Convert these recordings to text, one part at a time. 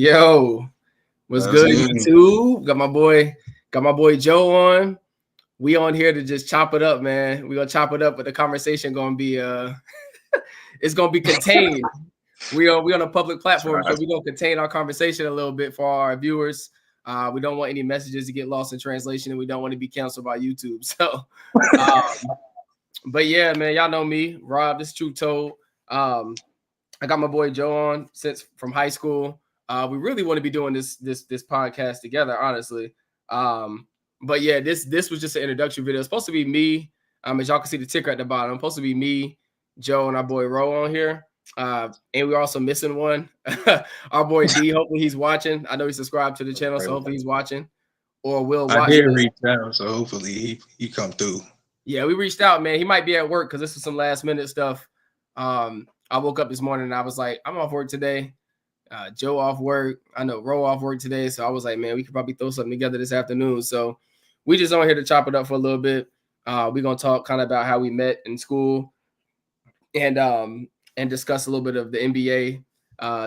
Yo, what's good, YouTube? Got my boy Joe on. We on here to just chop it up, man. We gonna chop it up, but the conversation gonna be it's gonna be contained. We on a public platform, so we gonna contain our conversation a little bit for our viewers. We don't want any messages to get lost in translation, and we don't want to be canceled by YouTube. So, but yeah, man, y'all know me, Rob. This is Truth Told. I got my boy Joe on since from high school. We really want to be doing this podcast together, honestly. But yeah, this was just an introduction video. It's supposed to be me. As y'all can see the ticker at the bottom, it's supposed to be me, Joe, and our boy Ro on here. And we're also missing one. Our boy D. Hopefully he's watching. I know he subscribed to the channel, so hopefully he's watching. Or will watch. I did reach out, so hopefully he come through. Yeah, we reached out, man. He might be at work because this is some last minute stuff. I woke up this morning and I was like, I'm off work today. Joe off work. I know Ro off work today. So I was like, man, we could probably throw something together this afternoon. So we just on here to chop it up for a little bit. We're going to talk kind of about how we met in school and discuss a little bit of the NBA,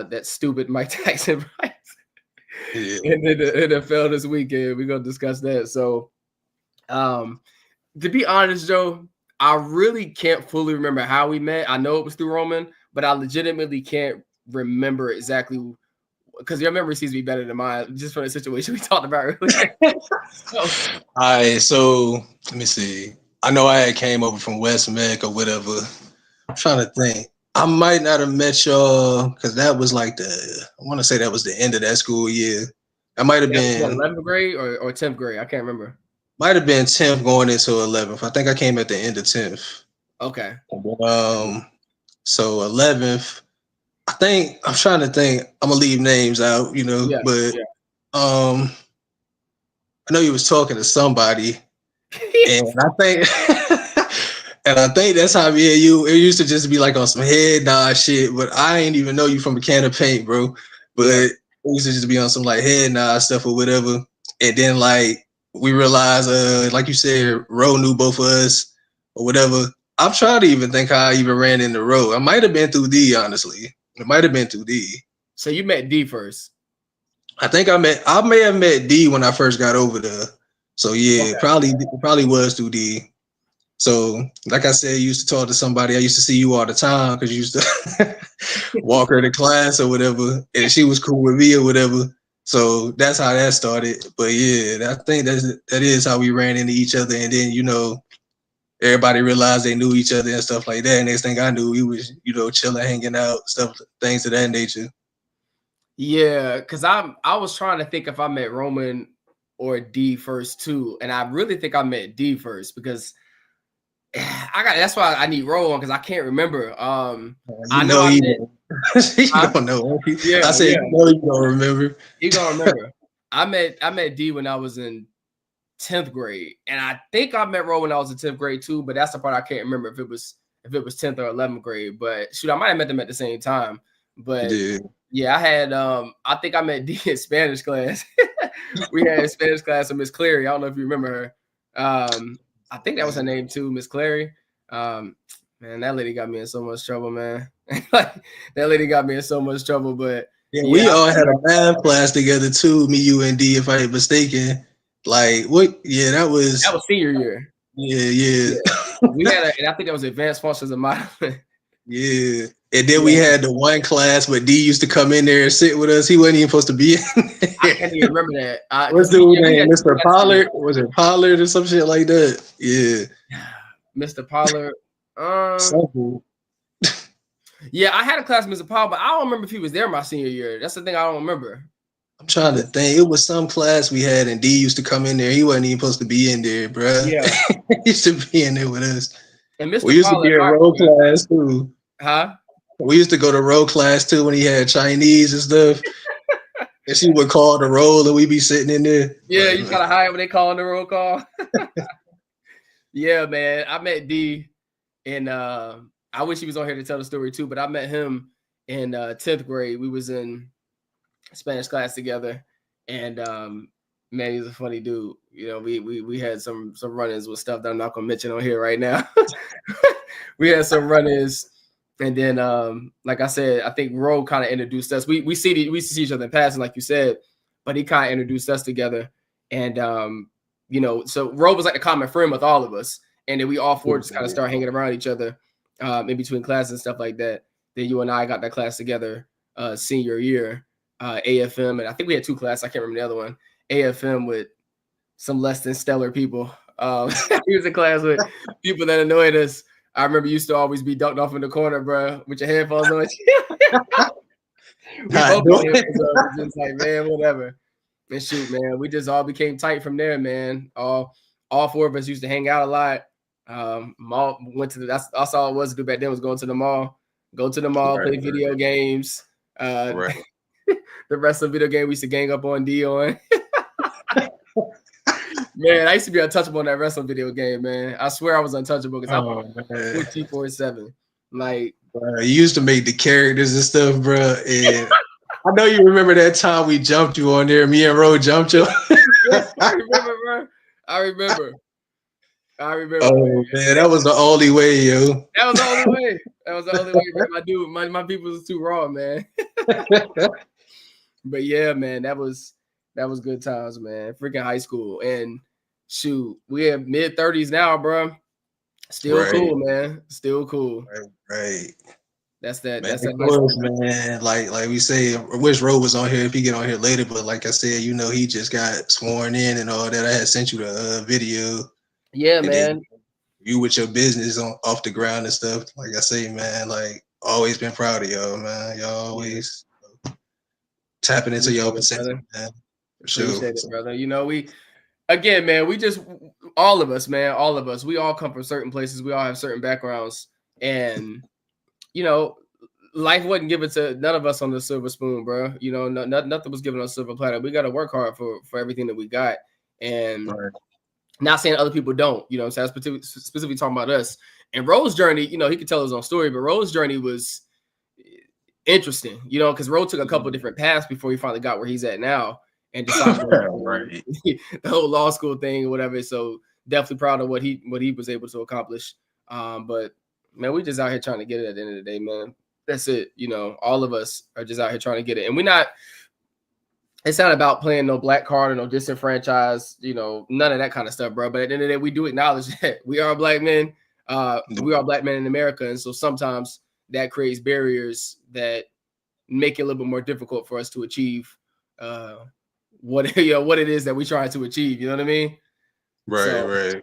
that stupid Mike Tyson fight. Yeah. And then the NFL this weekend. We're going to discuss that. So to be honest, Joe, I really can't fully remember how we met. I know it was through Roman, but I legitimately can't remember exactly because your memory seems to be better than mine, just from the situation we talked about earlier. All right, so let me see. I know I had came over from West Meck or whatever. I'm trying to think. I might not have met y'all because that was like I want to say that was the end of that school year. I might have been 11th grade or 10th grade. I can't remember. Might have been 10th going into 11th. I think I came at the end of 10th. Okay. So 11th. I'm trying to think. I'm gonna leave names out, I know you was talking to somebody, and I think that's how me and you. It used to just be like on some head nod shit, but I ain't even know you from a can of paint, bro. But it used to just be on some like head nod stuff or whatever, and then like we realized, like you said, Ro knew both of us or whatever. I'm trying to even think how I even ran into Ro. I might have been through D, honestly. It might have been through D. So you met D first? I think I may have met D when I first got over there. So yeah, okay. probably was through D. So like I said, you used to talk to somebody. I used to see you all the time because you used to walk her to class or whatever, and she was cool with me or whatever. So that's how that started. But yeah, I think that is how we ran into each other, and then everybody realized they knew each other and stuff like that. And next thing I knew, we was, chilling, hanging out, things of that nature. Yeah, because I was trying to think if I met Roman or D first too. And I really think I met D first because that's why I need Ro on because I can't remember. I know he don't know. Yeah, I said you don't remember. You don't remember. I met D when I was in 10th grade, and I think I met Ro when I was in 10th grade too, but that's the part I can't remember if it was 10th or 11th grade. But shoot, I might have met them at the same time. But yeah, I had I think I met D in Spanish class. We had Spanish class with Miss Clary. I don't know if you remember her. I think that was her name too, Miss Clary. Man, that lady got me in so much trouble, man. That lady got me in so much trouble. But we all had a math class together too, me, you, and D, if I ain't mistaken. Like what? Yeah, that was senior year. Yeah. We had and I think that was advanced functions of modeling. Yeah. And then we had the one class where D used to come in there and sit with us. He wasn't even supposed to be in there. I can't even remember that. What's the name? Mr. Pollard? Was it Pollard or some shit like that? Yeah. Mr. Pollard. Yeah, I had a class with Mr. Pollard, but I don't remember if he was there my senior year. That's the thing I don't remember. I'm trying to think. It was some class we had, and D used to come in there. He wasn't even supposed to be in there, bro. Yeah. He used to be in there with us. And Mr. We used to be in Ro class too. Huh? We used to go to Ro class too when he had Chinese and stuff. And she would call the roll, and we'd be sitting in there. Yeah, you gotta hide when they calling the roll call. Yeah, man. I met D, and I wish he was on here to tell the story too. But I met him in 10th grade. We was in Spanish class together, and man, he's a funny dude. We had some run-ins with stuff that I'm not gonna mention on here right now. We had some run-ins, And then, like I said, I think Ro kind of introduced us. We see each other in passing, like you said, but he kind of introduced us together. And you know, so Ro was like a common friend with all of us, and then we all four just kind of start hanging around each other in between classes and stuff like that. Then you and I got that class together senior year, AFM, and I think we had 2 classes. I can't remember the other one. AFM with some less than stellar people. He was in class with people that annoyed us. I remember you used to always be ducked off in the corner, bro, with your headphones on. We both just like, man, whatever. And shoot, man, we just all became tight from there, man. All 4 of us used to hang out a lot. Mall went to that's all it was to do back then was going to the mall, play video games. The wrestling video game we used to gang up on Dion. Man, I used to be untouchable in that wrestling video game, man. I swear I was untouchable because I was 24/7. Like, you used to make the characters and stuff, bro. And I know you remember that time we jumped you on there. Me and Ro jumped you. Yes, I remember, bro. I remember. Oh man, that was the only way, yo. That was the only way. Man. My dude, my people was too raw, man. But yeah, man, that was good times, man. Freaking high school. And shoot, we have mid-30s now, bro. Still cool, man. Still cool. Right. That's that. Man, that's that. Man. Like we say, I wish Ro was on here if he get on here later. But like I said, you know, he just got sworn in and all that. I had sent you the video. Yeah, man. You with your business off the ground and stuff. Like I say, man, like always been proud of y'all, man. Y'all always tapping into y'all potential, man. For sure. Appreciate it, brother. You know, we just all of us, we all come from certain places. We all have certain backgrounds. And, you know, life wasn't given to none of us on the silver spoon, bro. You know, nothing was given on a silver platter. We got to work hard for everything that we got. And not saying other people don't, you know what I'm saying? Specifically talking about us. And Ro's journey, you know, he could tell his own story, but Ro's journey was interesting, you know, because Ro took a couple of different paths before he finally got where he's at now. And decided the whole law school thing or whatever. So definitely proud of what he was able to accomplish. But man, we just out here trying to get it at the end of the day, man. That's it. You know, all of us are just out here trying to get it. And it's not about playing no black card or no disenfranchised, you know, none of that kind of stuff, bro. But at the end of the day, we do acknowledge that we are black men. We are black men in America. And so sometimes that creates barriers that make it a little bit more difficult for us to achieve what it is that we try to achieve. You know what I mean? Right.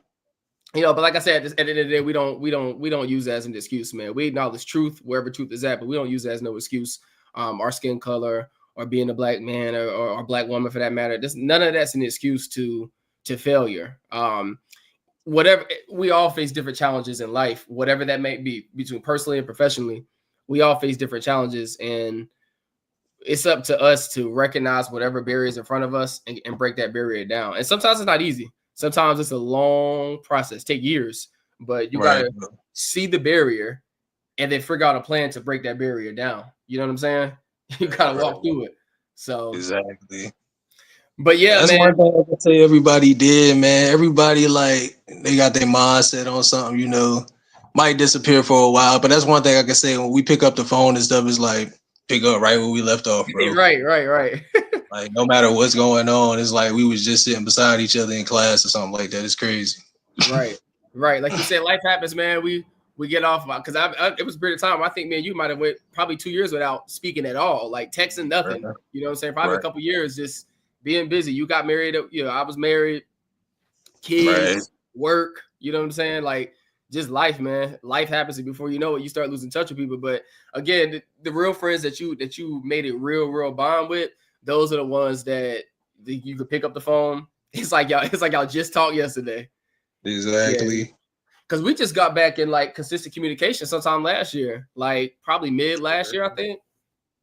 You know, but like I said, at the end of the day, we don't use that as an excuse, man. We acknowledge truth wherever truth is at, but we don't use that as no excuse. Our skin color or being a black man or a black woman for that matter, none of that's an excuse to failure. Whatever, we all face different challenges in life, whatever that may be, between personally and professionally. We all face different challenges, and it's up to us to recognize whatever barriers in front of us and break that barrier down. And sometimes it's not easy. Sometimes it's a long process, take years, but you gotta see the barrier and then figure out a plan to break that barrier down. You know what I'm saying? You gotta walk through it. So exactly. But yeah, that's man. one thing I can say everybody did, man. Everybody, like, they got their mindset on something, you know, might disappear for a while. But that's one thing I can say when we pick up the phone and stuff, is like, pick up right where we left off, bro. Right. Like, no matter what's going on, it's like we was just sitting beside each other in class or something like that. It's crazy. Right. Like you said, life happens, man. We get off because it was a period of time. I think, man, you might have went probably 2 years without speaking at all, like texting, nothing. Right. You know what I'm saying? Probably a couple years just being busy. You got married, you know, I was married, kids, work, you know what I'm saying? Like, just life, man. Life happens, and before you know it, you start losing touch with people. But again, the real friends that you made it real bond with, those are the ones that you could pick up the phone. It's like y'all just talked yesterday. Exactly. Because we just got back in like consistent communication sometime last year, like probably mid last year, I think.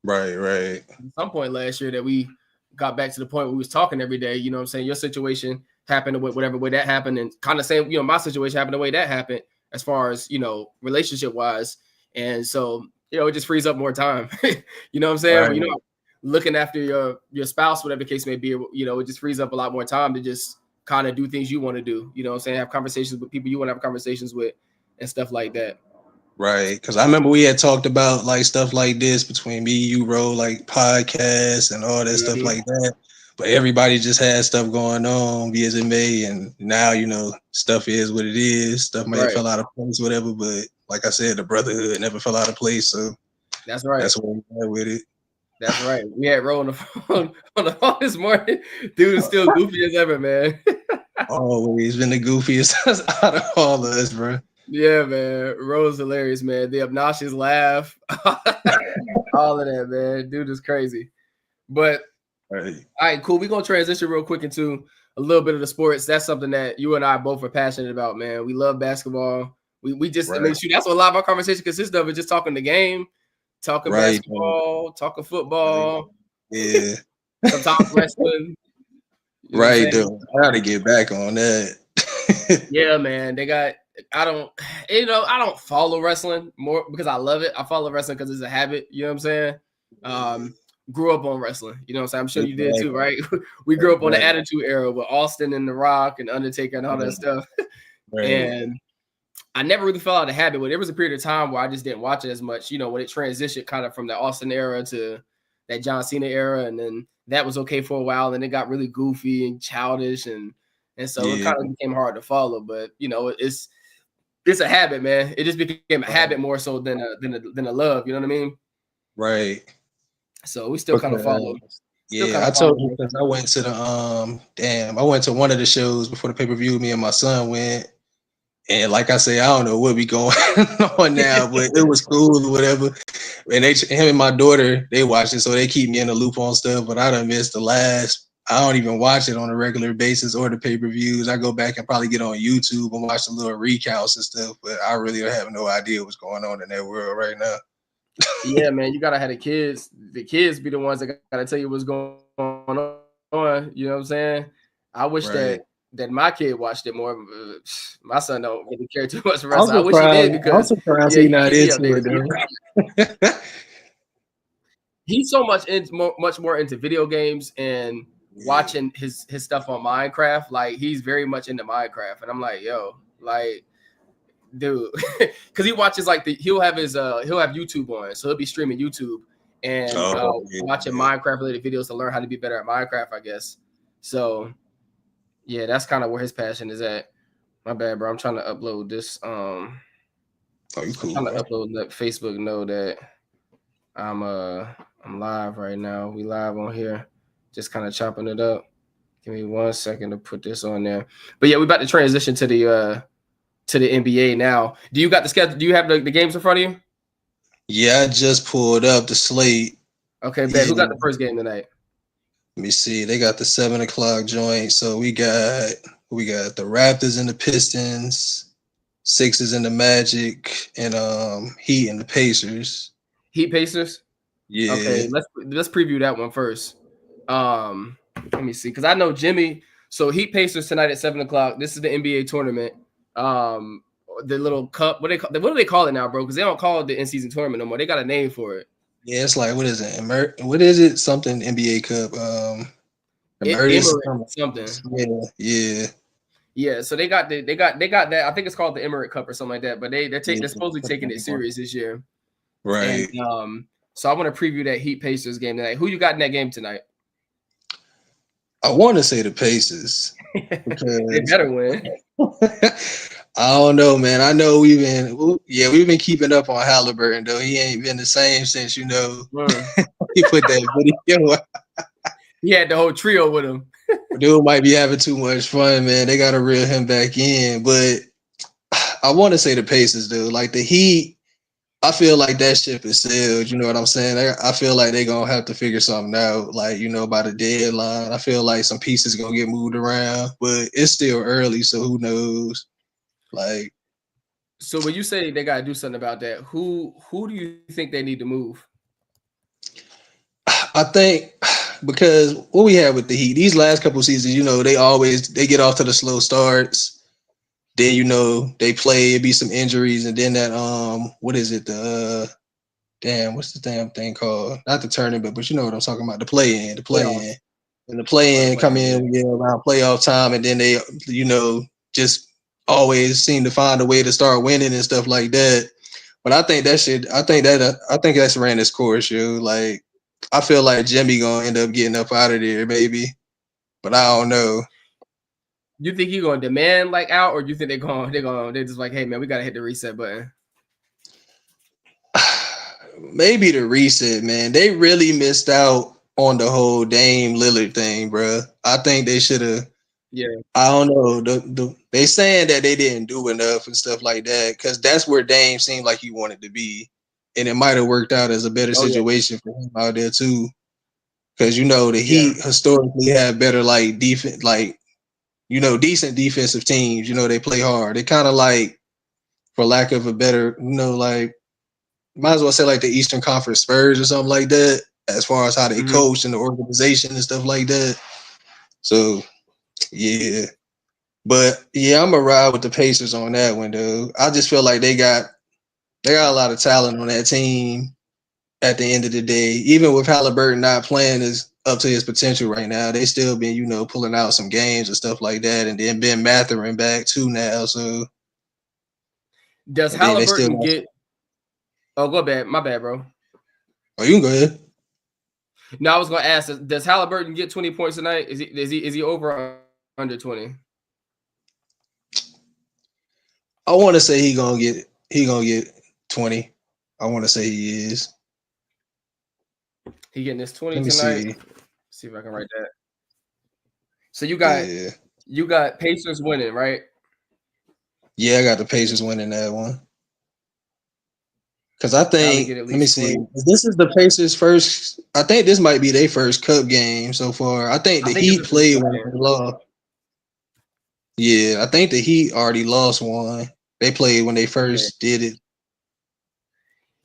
Right. At some point last year that we got back to the point where we was talking every day. You know what I'm saying? Your situation happened the whatever way that happened, and kind of saying, you know, my situation happened the way that happened as far as, you know, relationship wise. And so, you know, it just frees up more time. You know what I'm saying? Right. You know, looking after your spouse, whatever the case may be, you know, it just frees up a lot more time to just kind of do things you want to do. You know what I'm saying? Have conversations with people you want to have conversations with and stuff like that. Right, because I remember we had talked about like stuff like this between me, you, Ro, like podcasts and all that stuff like that. But everybody just had stuff going on, be as it may, and now stuff is what it is. Stuff may have fell out of place, whatever. But like I said, the brotherhood never fell out of place, so that's right. That's where we're at with it. That's right. We had Ro on the phone this morning. Dude is still goofy as ever, man. Always been the goofiest out of all of us, bro. Yeah, man. Ro's hilarious, man. The obnoxious laugh, all of that, man. Dude is crazy. But all right, cool. We're gonna transition real quick into a little bit of the sports. That's something that you and I both are passionate about, man. We love basketball. We just, I mean, shoot, that's what a lot of our conversation consists of. Is just talking the game, talking basketball, talking football. Yeah. Sometimes wrestling. Right, dude. I gotta get back on that. Yeah, man. I don't follow wrestling more because I love it. I follow wrestling because it's a habit. You know what I'm saying? Grew up on wrestling. You know what I'm saying? I'm sure you did too, right? We grew up on the Attitude Era with Austin and The Rock and Undertaker and all that stuff. And I never really fell out of the habit, but there was a period of time where I just didn't watch it as much, when it transitioned kind of from the Austin era to that John Cena era. And then that was okay for a while. And it got really goofy and childish. And so it kind of became hard to follow. But, it's a habit, man. It just became a habit more so than a love. You know what I mean? Right. So we still kind of follow. I told you because I went to I went to one of the shows before the pay-per-view. Me and my son went. And like I say, I don't know what be going on now, but it was cool or whatever. And him and my daughter, they watch it, so they keep me in the loop on stuff. But I done missed the last. I don't even watch it on a regular basis or the pay-per-views. I go back and probably get on YouTube and watch the little recounts and stuff. But I really have no idea what's going on in that world right now. Yeah, man, you gotta have the kids. The kids be the ones that gotta tell you what's going on. You know what I'm saying? I wish that my kid watched it more. My son don't really care too much for wrestling. I wish he did because I'm surprised he's not into it. He's so much more into video games and watching his stuff on Minecraft. Like he's very much into Minecraft, and I'm like, yo, like, dude, because he watches he'll have YouTube on, so he'll be streaming YouTube and watching Minecraft related videos to learn how to be better at Minecraft, I guess. So. Yeah, that's kind of where his passion is at. My bad, bro. I'm trying to upload this. You cool? I'm trying to upload, let Facebook know that I'm live right now. We live on here, just kind of chopping it up. Give me 1 second to put this on there. But yeah, we're about to transition to the NBA now. Do you got the schedule? Do you have the games in front of you? Yeah, I just pulled up the slate. Okay, bet. Who got the first game tonight? Let me see. They got the 7 o'clock joint. So we got the Raptors and the Pistons, Sixers and the Magic, and Heat and the Pacers. Heat Pacers? Yeah. Okay, let's preview that one first. Let me see, because I know Jimmy. So Heat Pacers tonight at 7 o'clock. This is the NBA tournament. The little cup. What do they call it now, bro? Because they don't call it the in-season tournament no more. They got a name for it. Yeah, it's like, what is it? What is it? Something NBA Cup. Something. Yeah. So they got that. I think it's called the Emirates Cup or something like that. But they're supposedly taking it serious this year. Right. And, so I want to preview that Heat Pacers game tonight. Who you got in that game tonight? I want to say the Pacers. They better win. I don't know, man. I know we've been keeping up on Halliburton, though. He ain't been the same since, he put that video out. He had the whole trio with him. Dude might be having too much fun, man. They got to reel him back in. But I want to say the Pacers, though. Like the Heat, I feel like that ship is sailed. You know what I'm saying? I feel like they're going to have to figure something out, like, by the deadline. I feel like some pieces going to get moved around. But it's still early, so who knows? Like, so when you say they gotta do something about that, who do you think they need to move? I think because what we have with the Heat, these last couple of seasons, they get off to the slow starts. Then they play, it be some injuries, and then that what is it? What's the damn thing called? Not the tournament, but you know what I'm talking about, the play-in. And the play-in come in around playoff time, and then they just always seem to find a way to start winning and stuff like that. But I think that's ran its course, yo. Like, I feel like Jimmy gonna end up getting up out of there, maybe. But I don't know. You think he gonna demand like out, or you think they're just like, hey man, we gotta hit the reset button? Maybe the reset, man. They really missed out on the whole Dame Lillard thing, bro. I think they should have. Yeah, I don't know. They saying that they didn't do enough and stuff like that because that's where Dame seemed like he wanted to be, and it might have worked out as a better situation for him out there too. Because the Heat historically have better like defense, like decent defensive teams. They play hard. They kind of like, for lack of a better, like, might as well say like the Eastern Conference Spurs or something like that, as far as how they coach and the organization and stuff like that. So, yeah. But yeah, I'm gonna ride with the Pacers on that one, though. I just feel like they got a lot of talent on that team. At the end of the day, even with Halliburton not playing up to his potential right now, they still been pulling out some games and stuff like that, and then Ben Mathurin back too now. So does Halliburton get? Oh, go bad. My bad, bro. Oh, you can go ahead. No, I was gonna ask: does Halliburton get 20 points tonight? Is he over or under 20? I want to say he gonna get 20. I want to say he is. He getting his 20 tonight. See if I can write that. So you got Pacers winning, right? Yeah, I got the Pacers winning that one. Because I think, let me see, this is the Pacers' first. I think this might be their first Cup game so far. I think the Heat played when they lost. Yeah, I think the Heat already lost one. They played when they first did it.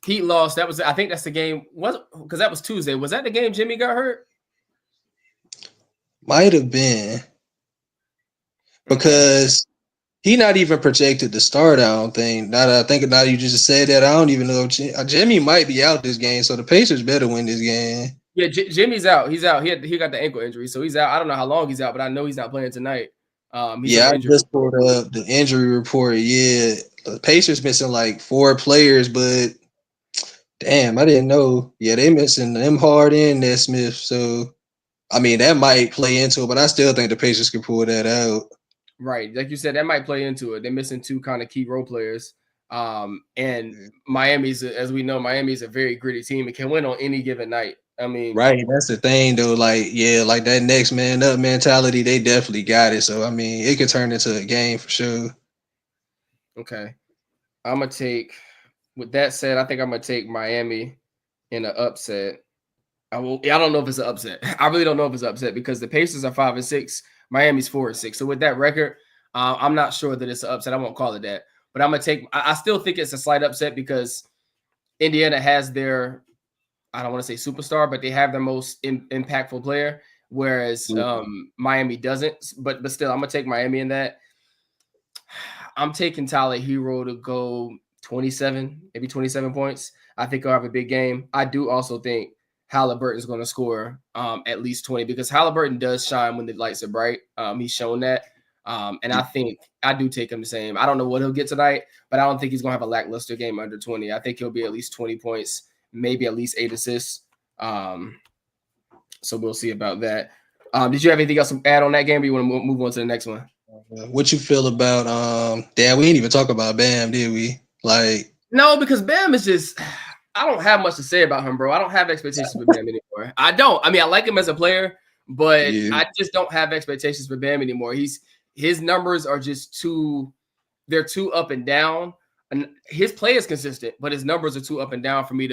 Heat lost. I think that's the game. Because that was Tuesday. Was that the game Jimmy got hurt? Might have been. Because he not even projected to start, I don't think. Now that I think about it, you just said that, I don't even know if Jimmy might be out this game, so the Pacers better win this game. Yeah, Jimmy's out. He's out. He got the ankle injury, so he's out. I don't know how long he's out, but I know he's not playing tonight. I just pulled up the injury report. Yeah, the Pacers missing like 4 players, but damn, I didn't know. Yeah, they missing them Harden and Nesmith, so I mean that might play into it, but I still think the Pacers can pull that out. Right, like you said, that might play into it. They're missing 2 kind of key role players, and Miami's, as we know, Miami's a very gritty team. It can win on any given night. I mean, right. That's the thing, though. Like, yeah, like that next man up mentality, they definitely got it. So, I mean, it could turn into a game for sure. Okay. I'm going to take, with that said, I think I'm going to take Miami in an upset. I don't know if it's an upset. I really don't know if it's an upset because the Pacers are 5-6. Miami's 4-6. So, with that record, I'm not sure that it's an upset. I won't call it that. But I'm going to take, I still think it's a slight upset because Indiana has their, I don't want to say superstar, but they have their most impactful player, whereas Miami doesn't. But still, I'm gonna take Miami in that. I'm taking Tyler Hero to go 27, maybe 27 points. I think he'll have a big game. I do also think Halliburton's going to score at least 20 because Halliburton does shine when the lights are bright. He's shown that. And I think I do take him the same. I don't know what he'll get tonight, but I don't think he's going to have a lackluster game under 20. I think he'll be at least 20 points. Maybe at least 8 assists. So we'll see about that. Did you have anything else to add on that game, or you want to move on to the next one? What you feel about damn, we didn't even talk about Bam, did we? Like, no, because Bam is just, I don't have much to say about him, bro. I don't have expectations for Bam anymore. I don't. I mean, I like him as a player, but I just don't have expectations for Bam anymore. His numbers are just they're too up and down. And his play is consistent, but his numbers are too up and down for me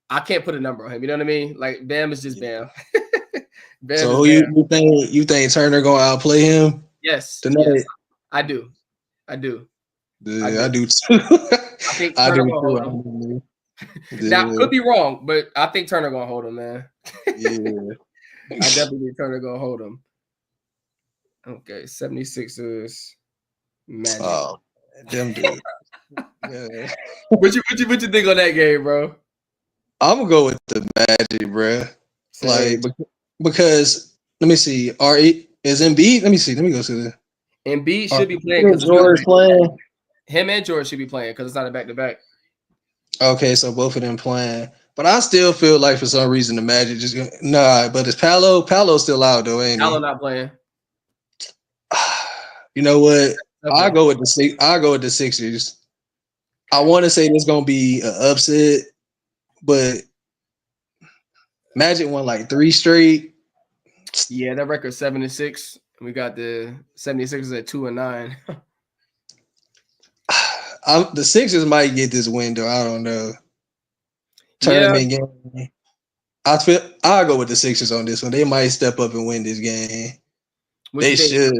I can't put a number on him. You know what I mean? Like Bam is just Bam. Bam so you think Turner gonna outplay him? Yes, yes, I do. Yeah, I do too. I think Turner gonna hold him. Now could be wrong, but I think Turner gonna hold him, man. Yeah. I definitely think Turner gonna hold him. Okay, 76ers Magic. Oh, them dude. Yeah. What you think on that game, bro? I'm gonna go with the Magic, bro. Like because let me see. Is Embiid? Let me see. Let me go to the Embiid should be playing because George playing. Him and George should be playing because it's not a back-to-back. Okay, so both of them playing. But I still feel like for some reason the Magic just nah. But it's Paolo. Paolo's still out though, ain't Paolo he? not playing. You know what? Okay. I go with the Sixers. I want to say there's gonna be an upset, but Magic won like 3 straight. Yeah, that record 7-6. We got the 76ers at 2-9. The Sixers might get this win though. I don't know. Yeah. Tournament game. I'll go with the Sixers on this one. They might step up and win this game. They should.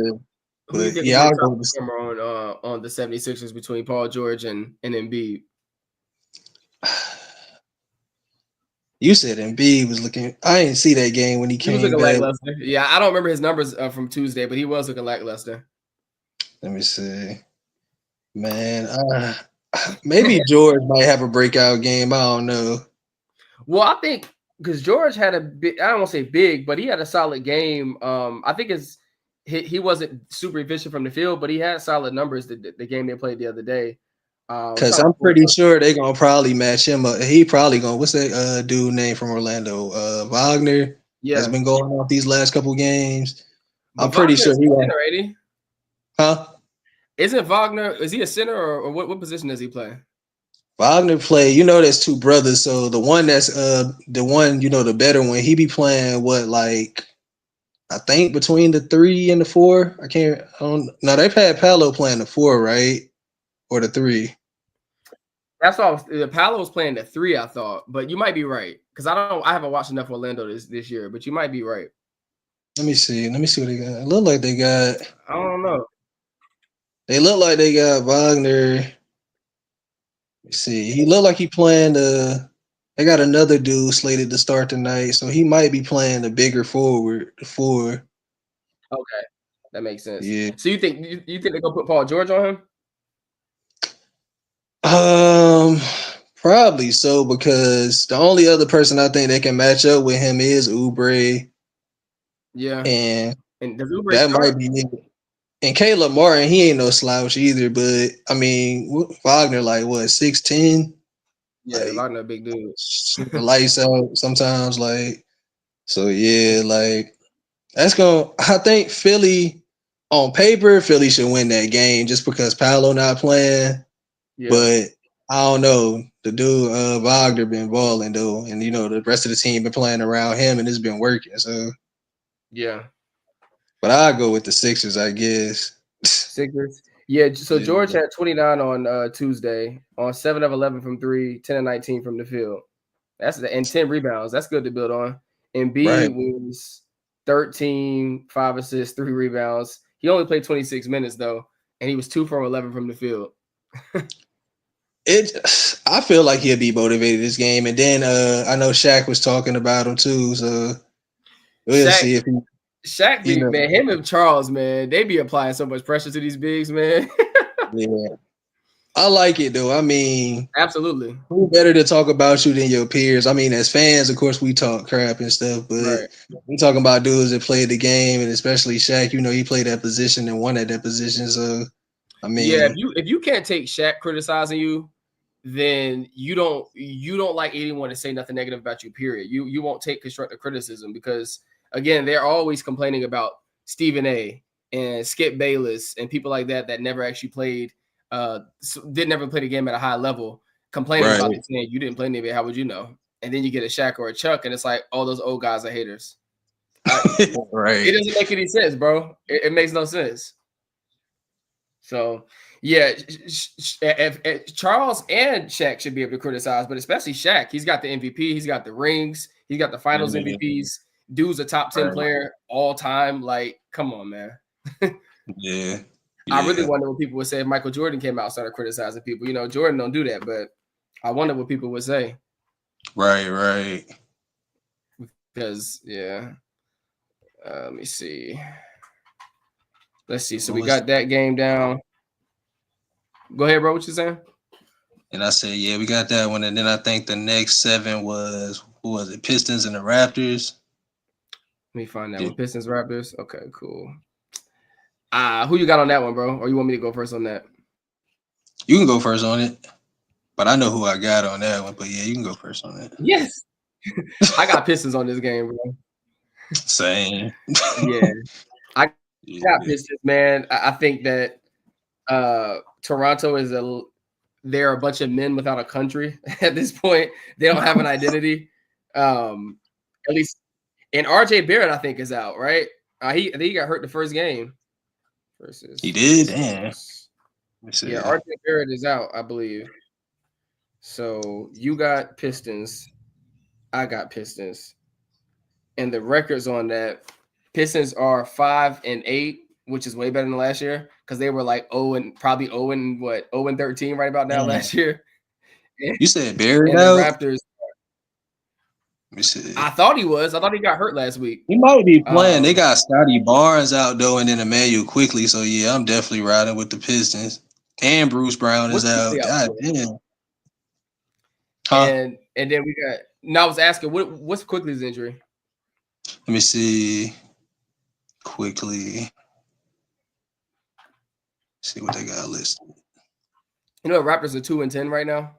Who do you think yeah, will be the top performer on the 76ers between Paul George and Embiid? You said Embiid was looking. I didn't see that game when he came back. Lackluster. Yeah, I don't remember his numbers from Tuesday, but he was looking lackluster. Let me see. Man, maybe George might have a breakout game. I don't know. Well, I think because George had a big, I don't want to say big, but he had a solid game. I think he wasn't super efficient from the field, but he had solid numbers the game they played the other day. Because I'm pretty sure they're gonna probably match him up. He probably gonna what's that dude name from Orlando? Wagner. Yeah, has been going off these last couple games. But I'm pretty sure he center, ain't he? Huh? Isn't Wagner? Is he a center or what position does he play? Wagner play. You know, there's two brothers. So the one that's the one the better one. He be playing what like. I think between the 3 and the 4. I don't. No, they've had Paolo playing the 4, right? Or the 3. That's all. Paolo was playing the 3, I thought, but you might be right because I haven't watched enough Orlando this year, but you might be right. Let me see what they got. It look like they got. I don't know. They look like they got Wagner. Let's see. He looked like he playing the. They got another dude slated to start tonight, so he might be playing the bigger forward, the 4. Okay, that makes sense. Yeah. So you think they're gonna put Paul George on him? Probably so because the only other person I think that can match up with him is Oubre. Yeah, and does Oubre that start? might be it. And Caleb Martin, he ain't no slouch either. But I mean, Wagner like what 6'10". Yeah, like, Wagner, a big dude. The lights out sometimes. Like, so yeah, like that's gonna. I think Philly on paper, Philly should win that game just because Paolo not playing. Yeah. But I don't know. The dude Wagner been balling though, and the rest of the team been playing around him, and it's been working. So yeah. But I'll go with the Sixers, I guess. Sixers. Yeah, so George had 29 on Tuesday, on 7 of 11 from 3, 10 of 19 from the field. And 10 rebounds. That's good to build on. Embiid was 13, 5 assists, 3 rebounds. He only played 26 minutes though, and he was 2 from 11 from the field. I feel like he'll be motivated this game, and then I know Shaq was talking about him too, so we'll see if he. Shaq, man, him and Charles, man, they be applying so much pressure to these bigs, man. Yeah, I like it though. I mean, absolutely. Who better to talk about you than your peers? I mean, as fans, of course, we talk crap and stuff, but we talking about dudes that played the game, and especially Shaq. He played that position and won at that position. So, I mean, yeah, if you can't take Shaq criticizing you, then you don't like anyone to say nothing negative about you. Period. You won't take constructive criticism because again, they're always complaining about Stephen A. and Skip Bayless and people like that never actually played, did never play the game at a high level, complaining about it, saying you didn't play any of it. How would you know? And then you get a Shaq or a Chuck, and it's like all those old guys are haters. Right? It doesn't make any sense, bro. It makes no sense. So yeah, if Charles and Shaq should be able to criticize, but especially Shaq. He's got the MVP. He's got the rings. He's got the Finals MVPs. Dude's a top 10 player all time. Like, come on, man. Yeah. I really wonder what people would say if Michael Jordan came out and started criticizing people. Jordan don't do that, but I wonder what people would say. Right. Because, yeah. Let me see. Let's see. So we got that game down. Go ahead, bro. What you saying? And I said, yeah, we got that one. And then I think the next 7 was, who was it? Pistons and the Raptors. Let me find that one. Pistons, Raptors. Okay, cool. Who you got on that one, bro? Or you want me to go first on that? You can go first on it. But I know who I got on that one. But yeah, you can go first on that. Yes. I got Pistons on this game, bro. Same. Yeah. I got Pistons, man. I think that Toronto they're a bunch of men without a country at this point. They don't have an identity. At least, and RJ Barrett, I think, is out, right? I think he got hurt the first game. He did? Damn. Yeah, RJ Barrett is out, I believe. So you got Pistons. I got Pistons. And the records on that, Pistons are 5-8, which is way better than last year because they were like 0-13 right about now last year. You said Barrett and out? The Raptors. Let me see. I thought he was. I thought he got hurt last week. He might be playing. They got Scotty Barnes out though, and then Emmanuel Quickly. So yeah, I'm definitely riding with the Pistons. And Bruce Brown is out. God damn. Huh? And then we got. Now I was asking, what's Quickly's injury? Let me see. Quickly. See what they got listed. You know, Raptors are 2-10 right now.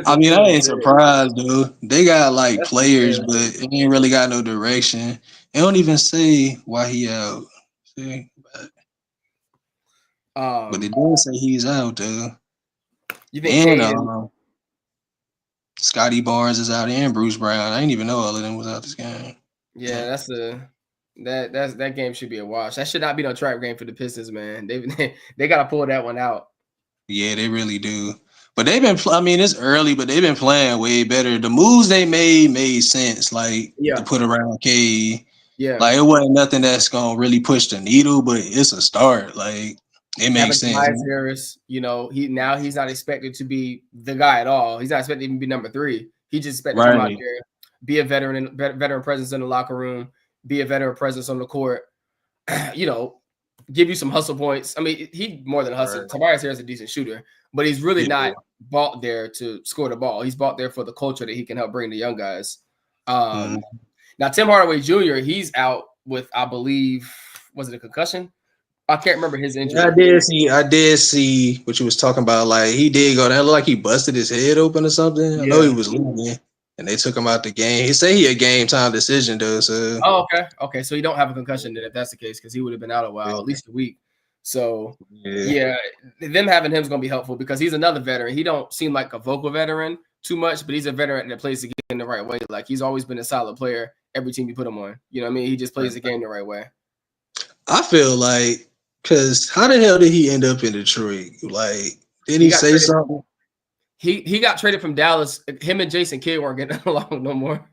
I mean, I ain't surprised, dude. They got like players, but it ain't really got no direction. They don't even say why he out. See, but they did say he's out, dude. You think? And Scotty Barnes is out, and Bruce Brown. I didn't even know all of them was out this game. Yeah, that game should be a wash. That should not be no trap game for the Pistons, man. They got to pull that one out. Yeah, they really do. But they've been, I mean, it's early, but they've been playing way better. The moves they made sense, like to put around K. Yeah. Like, it wasn't nothing that's going to really push the needle, but it's a start. Like, it makes sense. Tobias Harris, he's not expected to be the guy at all. He's not expected to even be number 3. He just expected to come out there, be a veteran presence in the locker room, be a veteran presence on the court, give you some hustle points. I mean, he more than a hustle. Right. Tobias Harris is a decent shooter, but he's really not bought there to score the ball. He's bought there for the culture that he can help bring the young guys. Now, Tim Hardaway Jr., he's out with, I believe, was it a concussion? I can't remember his injury. I did see what you was talking about. Like, he did go down, like he busted his head open or something. Yeah. I know he was losing, and they took him out the game. He said he a game time decision though. So okay. So you don't have a concussion then, if that's the case, because he would have been out a while, at least a week. So them having him is gonna be helpful because he's another veteran. He don't seem like a vocal veteran too much, but he's a veteran that plays the game the right way. Like, he's always been a solid player every team you put him on. You know what I mean? He just plays the game the right way. I feel like, because how the hell did he end up in Detroit? Like, did he say something? He got traded from Dallas. Him and Jason Kidd weren't getting along no more.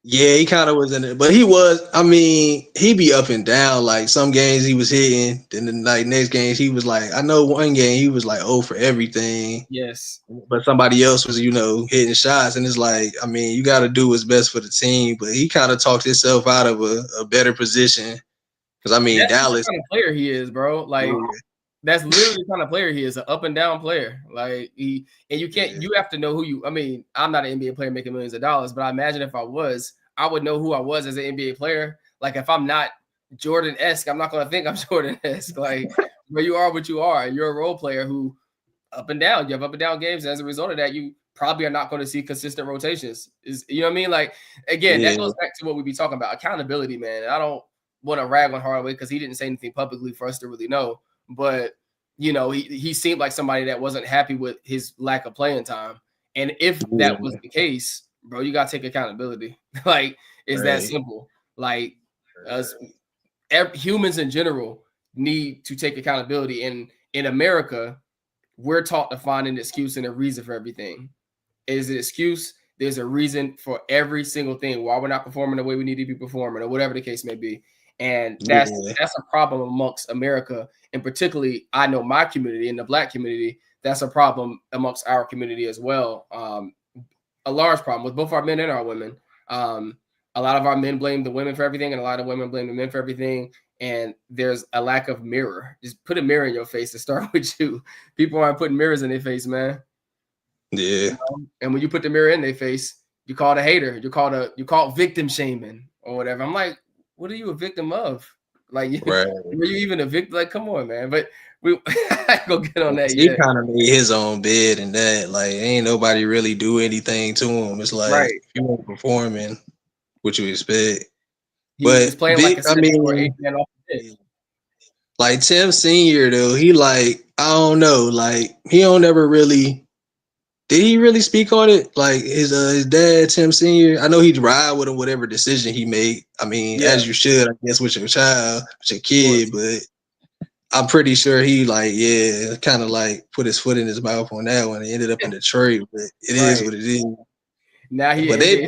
Yeah, he kind of was in it, but he be up and down. Like, some games he was hitting, then the next games he was like, I know one game he was like 0 for everything. Yes, but somebody else was hitting shots, and it's like, I mean, you got to do what's best for the team. But he kind of talked himself out of a better position. Because, I mean, that's Dallas, the kind of player he is, bro. Like, that's literally the kind of player he is, an up and down player. Like, you have to know who you. I mean, I'm not an NBA player making millions of dollars, but I imagine if I was, I would know who I was as an NBA player. Like, if I'm not Jordan-esque, I'm not gonna think I'm Jordan-esque. Like, but you are what you are. You're a role player who up and down. You have up and down games. And as a result of that, you probably are not going to see consistent rotations. You know what I mean? Like, again, that goes back to what we be talking about, accountability, man. And I don't want to rag on Hardaway because he didn't say anything publicly for us to really know. But, he seemed like somebody that wasn't happy with his lack of playing time. And if that was the case, bro, you got to take accountability. Like, it's that simple. Like, humans in general need to take accountability. And in America, we're taught to find an excuse and a reason for everything. Is an excuse. There's a reason for every single thing why we're not performing the way we need to be performing, or whatever the case may be. And that's a problem amongst America. And particularly, I know my community, in the Black community, that's a problem amongst our community as well. A large problem with both our men and our women. A lot of our men blame the women for everything, and a lot of women blame the men for everything. And there's a lack of mirror. Just put a mirror in your face to start with you. People aren't putting mirrors in their face, man. Yeah. And when you put the mirror in their face, you call it a hater. You call it victim shaming or whatever. I'm like, what are you a victim of? Like, Right. were you even evicted? Like, come on, man. But we I go get on that. He kind of made his own bed and that. Like, ain't nobody really do anything to him. It's like Right. if you weren't performing, what you expect. He was But playing like a 7 or 8 man off the bench. Like Tim Senior though, he like I don't know, like he don't ever really. Did he really speak on it? Like his dad, Tim Senior. I know he'd ride with him whatever decision he made. I mean, as you should, I guess, with your child, with your kid. But I'm pretty sure he like kind of like put his foot in his mouth on that one. He ended up in Detroit, but it is what it is. Now but they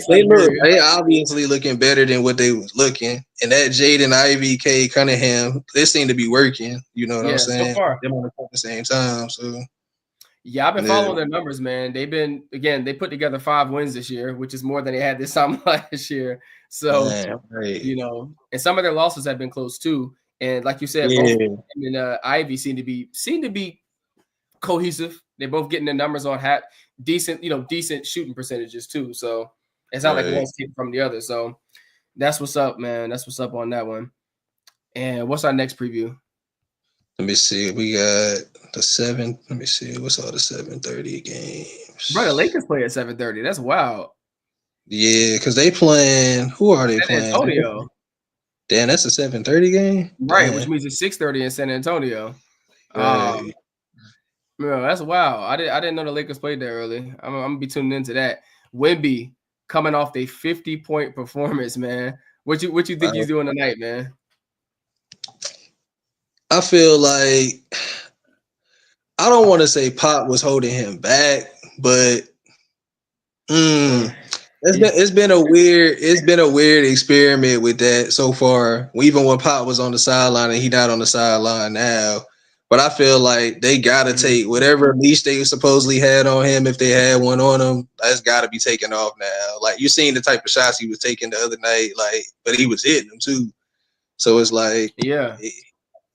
obviously looking better than what they was looking. And that Jaden Ivey, K Cunningham, they seem to be working. You know what I'm saying? So far. Them on the same time. So yeah, I've been following their numbers, man. They've been they put together 5 wins this year, which is more than they had this time last year. So you know, and some of their losses have been close too. And like you said, both him and Ivy seem to be cohesive. They're both getting their numbers on decent shooting percentages too. So it's not like one's taken from the other. So that's what's up, man. That's what's up on that one. And what's our next preview? Let me see. We got the 7. Let me see. What's all the 7:30 games? Bro, the Lakers play at 7:30. That's wild. Yeah, because they playing. Who are they playing? Antonio. Damn, that's a 7:30 game. Right, Damn. which means it's 6:30 in San Antonio. Right. Bro, that's wild. I didn't know the Lakers played there early. I'm gonna be tuning into that. Wemby coming off a 50-point performance, man. What you think he's doing tonight, man? I feel like I don't want to say Pop was holding him back, but it's been a weird experiment with that so far. Even when Pop was on the sideline and he not on the sideline now. But I feel like they gotta take whatever leash they supposedly had on him, if they had one on him, that's gotta be taken off now. Like you seen the type of shots he was taking the other night, like, but he was hitting them too. So it's like,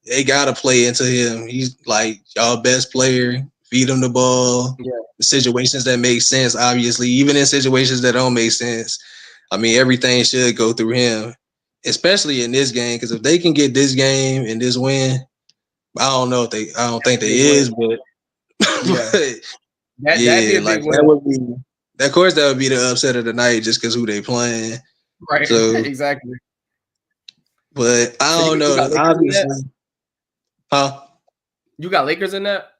they gotta play into him. He's like y'all best player. Feed him the ball. Situations that make sense, obviously, even in situations that don't make sense. I mean, everything should go through him, especially in this game. Because if they can get this game and this win, I don't think they is, but that would be. Of course, that would be the upset of the night, just because who they playing. Right. So exactly. But I don't know. Obviously. Huh? You got Lakers in that?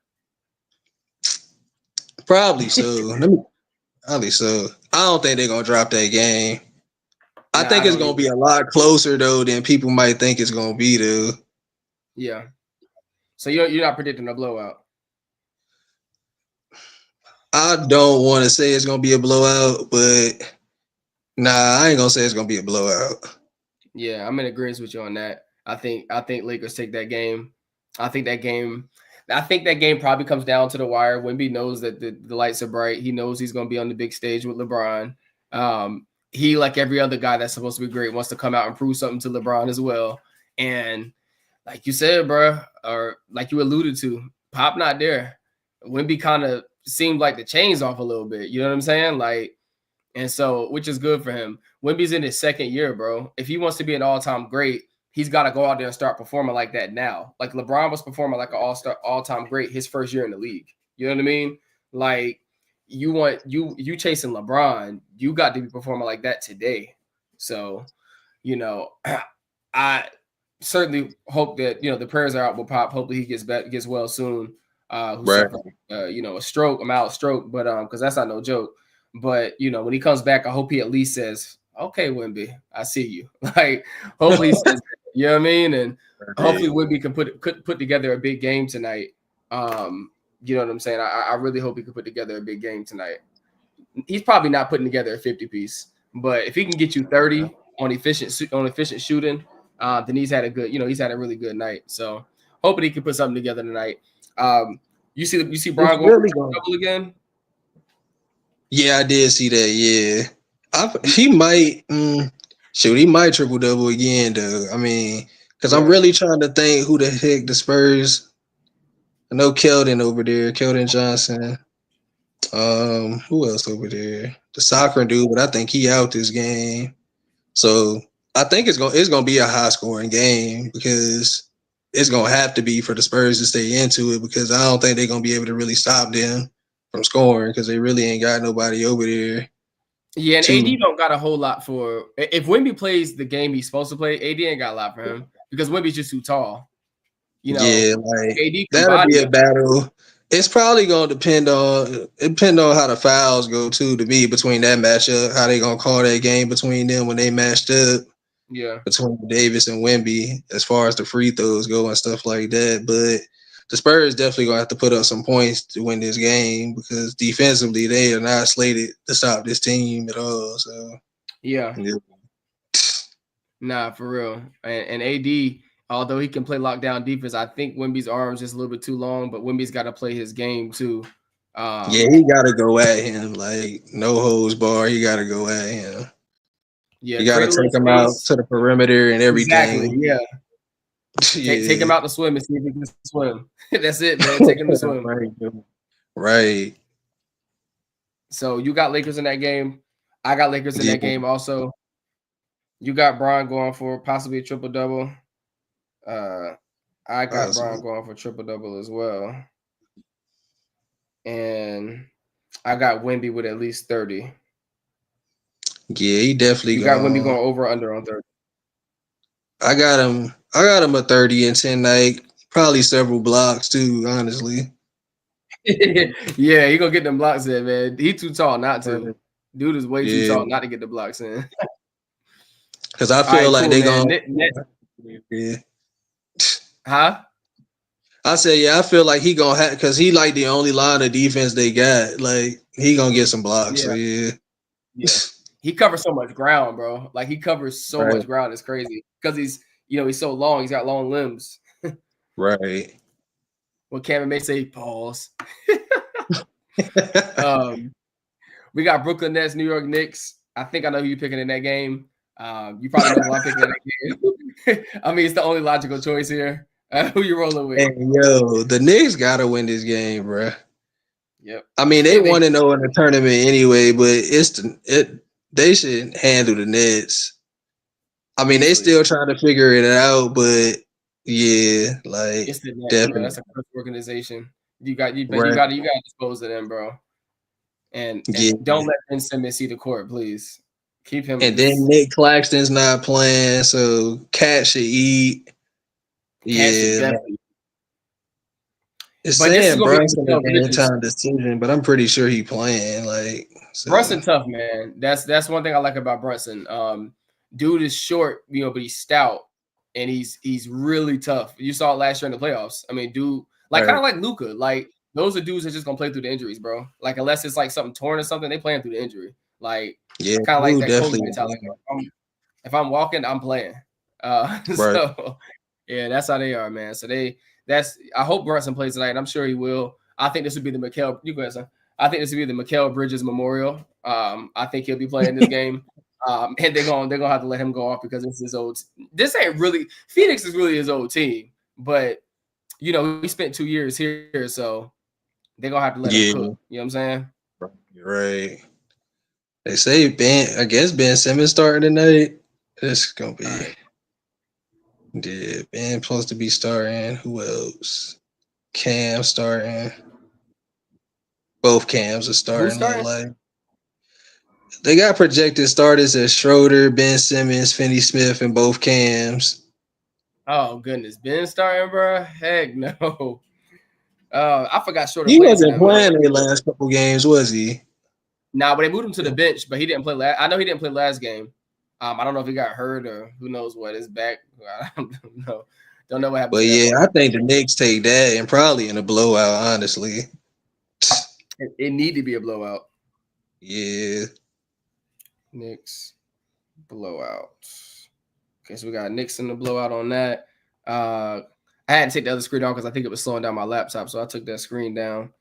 Probably so. Probably so. I don't think they're gonna drop that game. I think it's gonna be a lot closer though than people might think it's gonna be though. Yeah. So you're not predicting a blowout? I don't want to say it's gonna be a blowout, but nah, I ain't gonna say it's gonna be a blowout. Yeah, I'm in agreement with you on that. I think Lakers take that game. I think that game probably comes down to the wire. Wemby knows that the lights are bright. He knows he's going to be on the big stage with LeBron. He, like every other guy that's supposed to be great, wants to come out and prove something to LeBron as well. And like you said, bro, or like you alluded to, Pop not there. Wemby kind of seemed like the chains off a little bit. You know what I'm saying? Like, and so, which is good for him. Wemby's in his second year, bro. If he wants to be an all-time great, he's got to go out there and start performing like that now. Like LeBron was performing like an all-star, all-time great his first year in the league. You know what I mean? Like you chasing LeBron, you got to be performing like that today. So, you know, I certainly hope that, you know, the prayers are out with Pop. Hopefully he gets well soon. Who suffered, a stroke, a mild stroke, but because that's not no joke. But you know, when he comes back, I hope he at least says, "Okay, Wemby, I see you." Like, hopefully he says, you know what I mean? And hopefully Wemby can put together a big game tonight. You know what I'm saying? I really hope he can put together a big game tonight. He's probably not putting together a 50-piece, but if he can get you 30 on efficient shooting, then he's had a really good night. So hoping he can put something together tonight. You see Bron going for double again? Yeah, I did see that. Yeah, he might. He might triple double again, though. I mean, because I'm really trying to think who the heck the Spurs. I know Keldon over there, Keldon Johnson. Who else over there? The soccer dude, but I think he out this game. So I think it's gonna be a high scoring game because it's gonna have to be for the Spurs to stay into it because I don't think they're gonna be able to really stop them from scoring because they really ain't got nobody over there. Yeah, and AD don't got a whole lot for if Wemby plays the game he's supposed to play, AD ain't got a lot for him because Wemby's just too tall. Yeah, like that'll be a battle. It's probably gonna depend on how the fouls go too. To me, between that matchup, how they gonna call that game between them when they matched up. Yeah, between Davis and Wemby, as far as the free throws go and stuff like that. But the Spurs definitely gonna have to put up some points to win this game because defensively they are not slated to stop this team at all. So yeah. Nah, for real. And AD, although he can play lockdown defense, I think Wemby's arms just a little bit too long, but Wemby's got to play his game too. Yeah, he got to go at him. Like, no holds bar. He got to go at him. Yeah, you got to take him out to the perimeter and everything. Exactly, yeah. Take him out to swim and see if he can swim. That's it, man. Take him to swim. Right. So you got Lakers in that game. I got Lakers in that game also. You got Bron going for possibly a triple-double. I got Bron going for triple-double as well. And I got Wemby with at least 30. Yeah, he definitely got Wemby going over or under on 30. I got him a 30 and 10 night, probably several blocks too, honestly. Yeah, he gonna get them blocks in, man. He too tall not to. Dude is way too tall not to get the blocks in. Because I feel like they gonna Huh? I said, yeah, I feel like he gonna have because he like the only line of defense they got. Like he gonna get some blocks. So yeah. He covers so much ground, bro. Like he covers so much ground. It's crazy because he's so long. He's got long limbs. Right. What Cameron may say, pause. We got Brooklyn Nets, New York Knicks. I think I know who you're picking in that game. You probably know who I'm picking in that game. I mean, it's the only logical choice here. Who you rolling with? Hey, yo, the Knicks gotta win this game, bro. Yep. I mean, they want to know in the tournament anyway, but they should handle the Nets. I mean, they still trying to figure it out, but yeah, like it's the Nets, definitely. That's a good organization. You got to dispose of them, bro. And don't let Ben Simmons see the court, please. Keep him. And then Nick Claxton's not playing, so Cat should eat. It's saying Brunson a game time decision, but I'm pretty sure he playing. Like Brunson, tough man. That's one thing I like about Brunson. Dude is short, but he's stout and he's really tough. You saw it last year in the playoffs. I mean, dude, kind of like Luka. Like those are dudes that just gonna play through the injuries, bro. Like unless it's like something torn or something, they playing through the injury. Like kind of like that Kobe mentality. If I'm walking, I'm playing. So yeah, that's how they are, man. So I hope Brunson plays tonight. I'm sure he will. I think this would be the Mikal. You go ahead, son. I think this would be the Mikal Bridges Memorial. I think he'll be playing this game. And they're gonna have to let him go off because it's his old. This ain't really Phoenix is really his old team, but he spent 2 years here, so they're gonna have to let him cook. You know what I'm saying? Right. They say Ben Simmons starting tonight. It's gonna be. Yeah, Ben supposed to be starting. Who else? Cam starting. Both Cams are starting. Like they got projected starters as Schroeder, Ben Simmons, Finney Smith, and both Cams. Oh goodness, Ben starting, bro? Heck no. I forgot Schroeder. He wasn't playing the last couple games, was he? Nah, but they moved him to the bench, but he didn't play. I know he didn't play last game. I don't know if he got hurt or who knows what. His back. I don't know. Don't know what happened. But yeah, I think the Knicks take that and probably in a blowout. Honestly, it need to be a blowout. Yeah. Knicks blowout. Okay, so we got Knicks in the blowout on that. I had to take the other screen down because I think it was slowing down my laptop, so I took that screen down.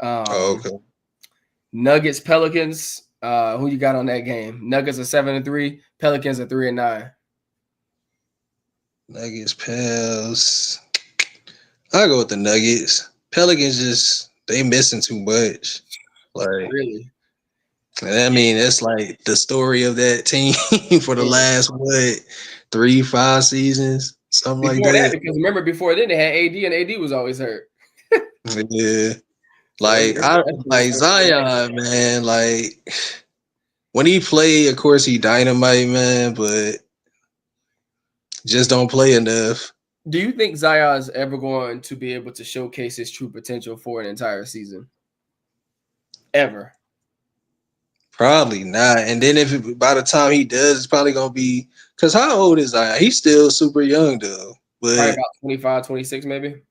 Okay. Nuggets Pelicans. Who you got on that game? Nuggets are 7-3. Pelicans are 3-9. Nuggets, Pels. I'll go with the Nuggets. Pelicans they missing too much. Like really. I mean, that's like the story of that team for the last 3-5 seasons, something before like that, that. because remember before then they had AD and AD was always hurt. Yeah. So Like Zion, man, like when he played, of course he dynamite, man, but just don't play enough. Do you think Zion's ever going to be able to showcase his true potential for an entire season? Ever? Probably not. And then by the time he does, it's probably gonna be because how old is Zion? He's still super young though. But probably about 25, 26 maybe.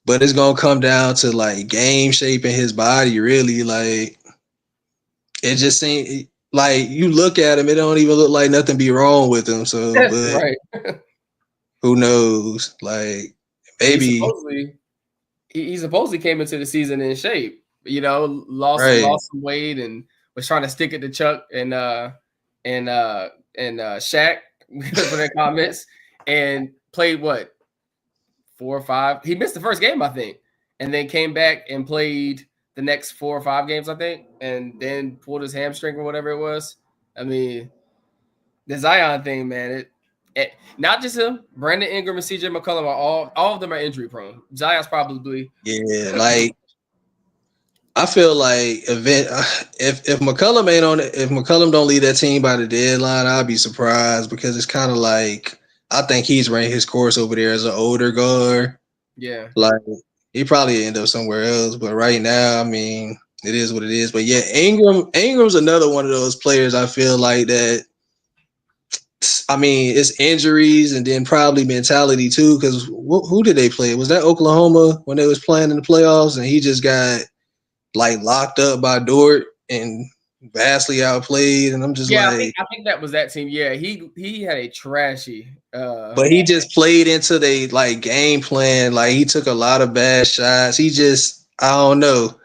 But it's gonna come down to like game shape in his body, really. Like it just seems like you look at him, it don't even look like nothing be wrong with him. So, but right. who knows? Like maybe he supposedly came into the season in shape. You know, lost some weight and was trying to stick it to Chuck and Shaq for their comments and played what 4 or 5. He missed the first game, I think, and then came back and played the next 4 or 5 games, I think, and then pulled his hamstring or whatever it was. I mean, the Zion thing, man, it not just him, Brandon Ingram and CJ McCollum are all of them are injury prone. Zion's probably like I feel like if McCollum ain't on it, if McCollum don't lead that team by the deadline, I'll be surprised because it's kind of like I think he's running his course over there as an older guard. Yeah, like he probably end up somewhere else, but right now, I mean, it is what it is. But yeah, Ingram's another one of those players I feel like that. I mean, it's injuries and then probably mentality too. Because who did they play? Was that Oklahoma when they was playing in the playoffs and he just got like locked up by Dort and vastly outplayed? And I'm just I think that was that team. Yeah, he had a trashy. But he just played into the like game plan. Like he took a lot of bad shots. He just I don't know.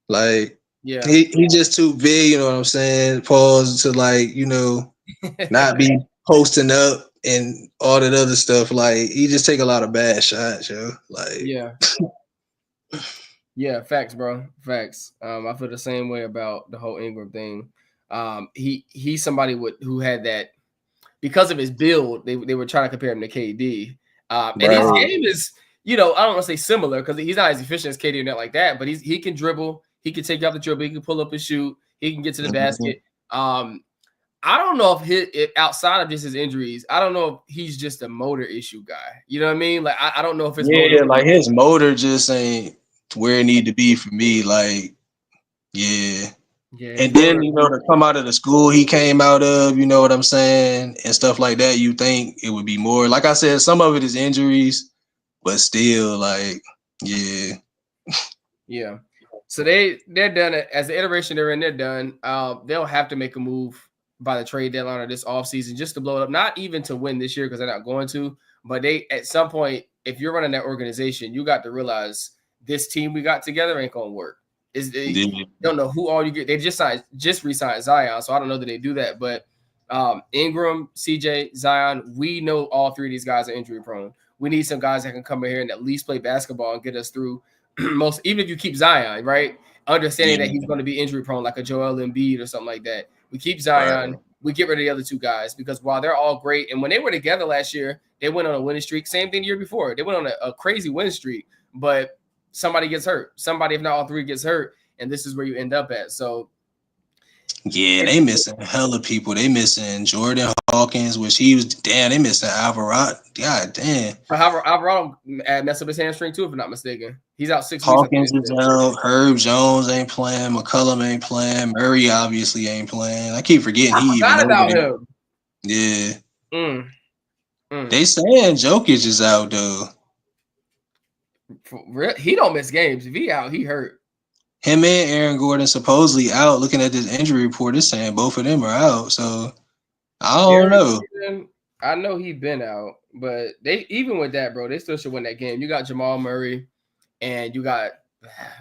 Like he just too big. You know what I'm saying? Pause to like not be posting up and all that other stuff. Like he just take a lot of bad shots, yo. Like yeah, facts, bro. Facts. I feel the same way about the whole Ingram thing. He's somebody who had that because of his build. They were trying to compare him to KD. And his game is, I don't want to say similar because he's not as efficient as KD or not like that, but he can dribble. He can take you off the dribble. He can pull up and shoot. He can get to the basket. I don't know if outside of just his injuries, I don't know if he's just a motor issue guy. You know what I mean? Like I don't know if his motor like his motor just ain't where it need to be for me. Like, and then to come out of the school he came out of, you know what I'm saying, and stuff like that. You think it would be more? Like I said, some of it is injuries, but still, like, yeah. So they're done as the iteration they're in. They're done. They'll have to make a move by the trade deadline or this offseason just to blow it up, not even to win this year because they're not going to, but they at some point, if you're running that organization, you got to realize this team we got together ain't gonna work. You don't know who all you get. They just re-signed Zion, so I don't know that they do that. But Ingram, CJ, Zion, we know all three of these guys are injury prone. We need some guys that can come in here and at least play basketball and get us through most, even if you keep Zion, right? Understanding that he's going to be injury prone like a Joel Embiid or something like that. We keep Zion. Right. We get rid of the other two guys because while they're all great, and when they were together last year, they went on a winning streak. Same thing the year before. They went on a crazy winning streak, but somebody gets hurt. Somebody, if not all three, gets hurt, and this is where you end up at. So, they missing hella people. They missing Jordan Hawkins, which they missing Alvarado. God damn. Alvarado messed up his hamstring too, if I'm not mistaken. He's out 6 weeks. Hawkins is out. Herb Jones ain't playing. McCollum ain't playing. Murray obviously ain't playing. I keep forgetting he forgot about him. Yeah. They saying Jokic is out though. He don't miss games. If he out, he hurt. Him and Aaron Gordon supposedly out. Looking at this injury report, it's saying both of them are out. So I don't know. I know he's been out, but they even with that, bro, they still should win that game. You got Jamal Murray, and you got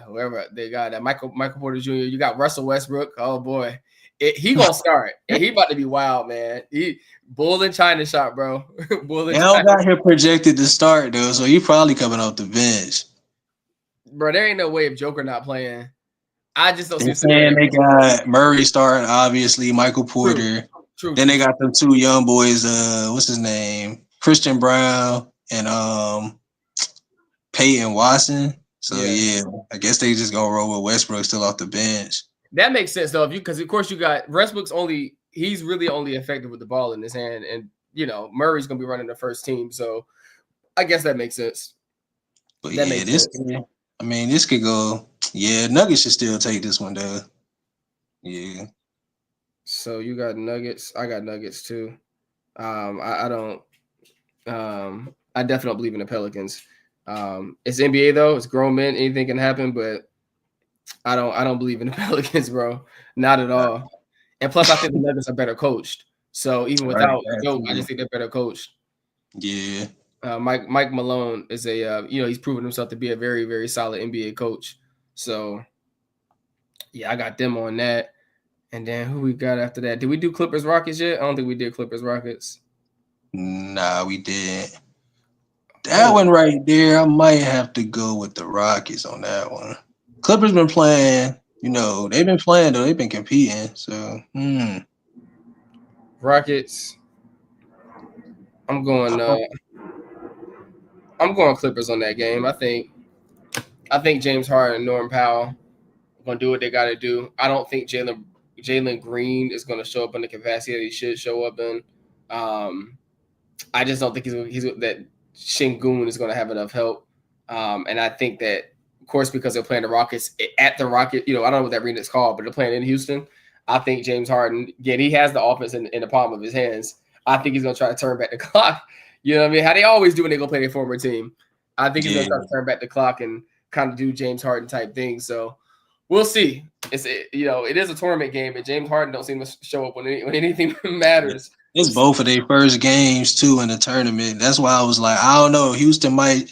whoever they got Michael Porter Jr. You got Russell Westbrook. Oh boy, he gonna start, and he about to be wild, man. He bull in China shot, bro. Bull got him projected to start though, so he probably coming off the bench. Bro, there ain't no way if Joker not playing. I just don't see. They got Murray starting, obviously, Michael Porter. True. Then they got them two young boys. What's his name? Christian Brown and Peyton Watson. So yeah, I guess they just gonna roll with Westbrook still off the bench. That makes sense though, because of course you got Westbrook's he's really only effective with the ball in his hand, and Murray's gonna be running the first team, so I guess that makes sense. But this could go. Yeah, Nuggets should still take this one though. Yeah. So you got Nuggets. I got Nuggets too. I don't. I definitely don't believe in the Pelicans. It's NBA though. It's grown men. Anything can happen, but I don't believe in the Pelicans, bro. Not at all. And plus, I think the Nuggets are better coached. So even without Joe, I just think they're better coached. Yeah. Mike Malone is he's proven himself to be a very, very solid NBA coach. So yeah, I got them on that. And then who we got after that? Did we do Clippers Rockets yet? I don't think we did Clippers Rockets. Nah, we didn't. That one right there, I might have to go with the Rockets on that one. Clippers been playing, they've been playing though. They've been competing. So Rockets. I'm going Clippers on that game. I think James Harden and Norman Powell are gonna do what they gotta do. I don't think Jalen Green is gonna show up in the capacity that he should show up in. I just don't think that Şengün is gonna have enough help. And I think that, of course, because they're playing the Rockets at the Rocket, I don't know what that arena is called, but they're playing in Houston. I think James Harden, again, he has the offense in the palm of his hands. I think he's gonna try to turn back the clock. You know what I mean? How they always do when they go play their former team. I think he's gonna try to turn back the clock and kind of do James Harden type things. So we'll see. It is a tournament game, and James Harden don't seem to show up when anything matters. It's both of their first games too in the tournament. That's why I was like, I don't know. Houston might,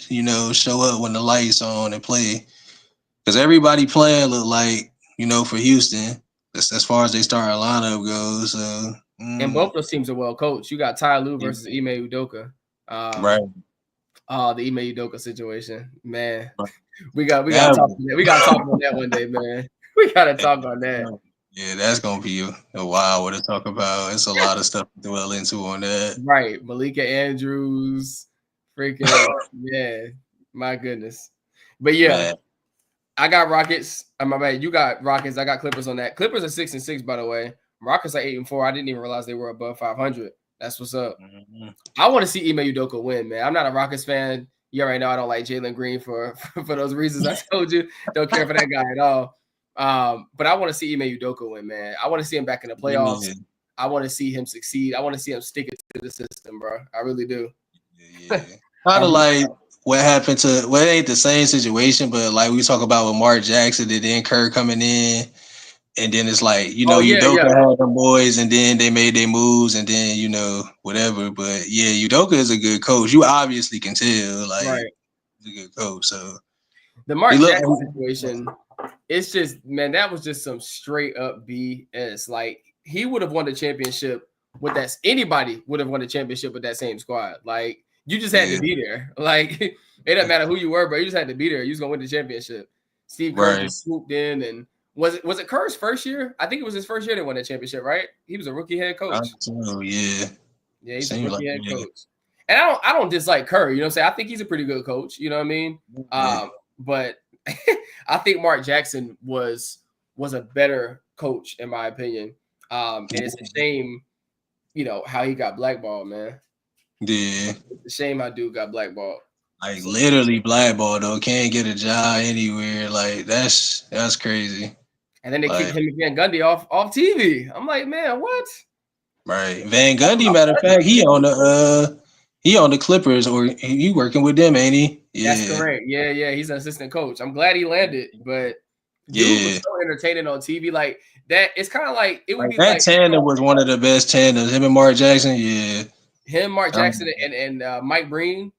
show up when the lights on and play, because everybody playing look like, for Houston, as far as they starting lineup goes. So, and both those teams are well coached. You got Ty Lue versus Ime Udoka. Right. The Ime Udoka situation, man. We got to talk about that. We got to talk about that one day, man. We got to talk about that. Yeah, that's gonna be a while what to talk about. It's a lot of stuff to dwell into on that. Right, Malika Andrews, freaking yeah, my goodness. But yeah, man. I got Rockets. My bad. You got Rockets. I got Clippers on that. Clippers are 6-6, by the way. Rockets are 8-4. I didn't even realize they were above 500. That's what's up. Mm-hmm. I want to see Ime Udoka win, man. I'm not a Rockets fan. You already know I don't like Jalen Green for those reasons I told you. Don't care for that guy at all. But I want to see Ime Udoka win, man. I want to see him back in the playoffs. Yeah. I want to see him succeed. I want to see him stick it to the system, bro. I really do. Yeah. Kind of like what happened to, well, it ain't the same situation, but like we talk about with Mark Jackson and then Kerr coming in, and then it's like, Udoka had them boys, and then they made their moves, and then, whatever. But yeah, Udoka is a good coach. You obviously can tell, like, he's a good coach. So the Mark Jackson situation, it's just, man, that was just some straight up BS. Like, he would have won the championship with that. Anybody would have won the championship with that same squad. Like, you just had to be there. Like, it doesn't matter who you were, but you just had to be there. You was gonna win the championship. Steve Kerr just swooped in, and was it Kerr's first year? I think it was his first year they won the championship, right? He was a rookie head coach. Yeah, he's a rookie head coach. And I don't dislike Kerr. You know what I'm saying? I think he's a pretty good coach. You know what I mean? But I think Mark Jackson was a better coach, in my opinion. And it's a shame, how he got blackballed, man. Yeah. It's a shame how dude got blackballed. Like, literally blackballed, though. Can't get a job anywhere. Like, that's crazy. And then they kicked him and Van Gundy off TV. I'm like, man, what? Right. Van Gundy, matter of fact, he on the Clippers, or he working with them, ain't he? Yeah. That's correct. Yeah. He's an assistant coach. I'm glad he landed, but dude was so entertaining on TV. Like that, it's kind of like it would be that tandem was one of the best tandems. Him and Mark Jackson, Mark Jackson, and Mike Breen.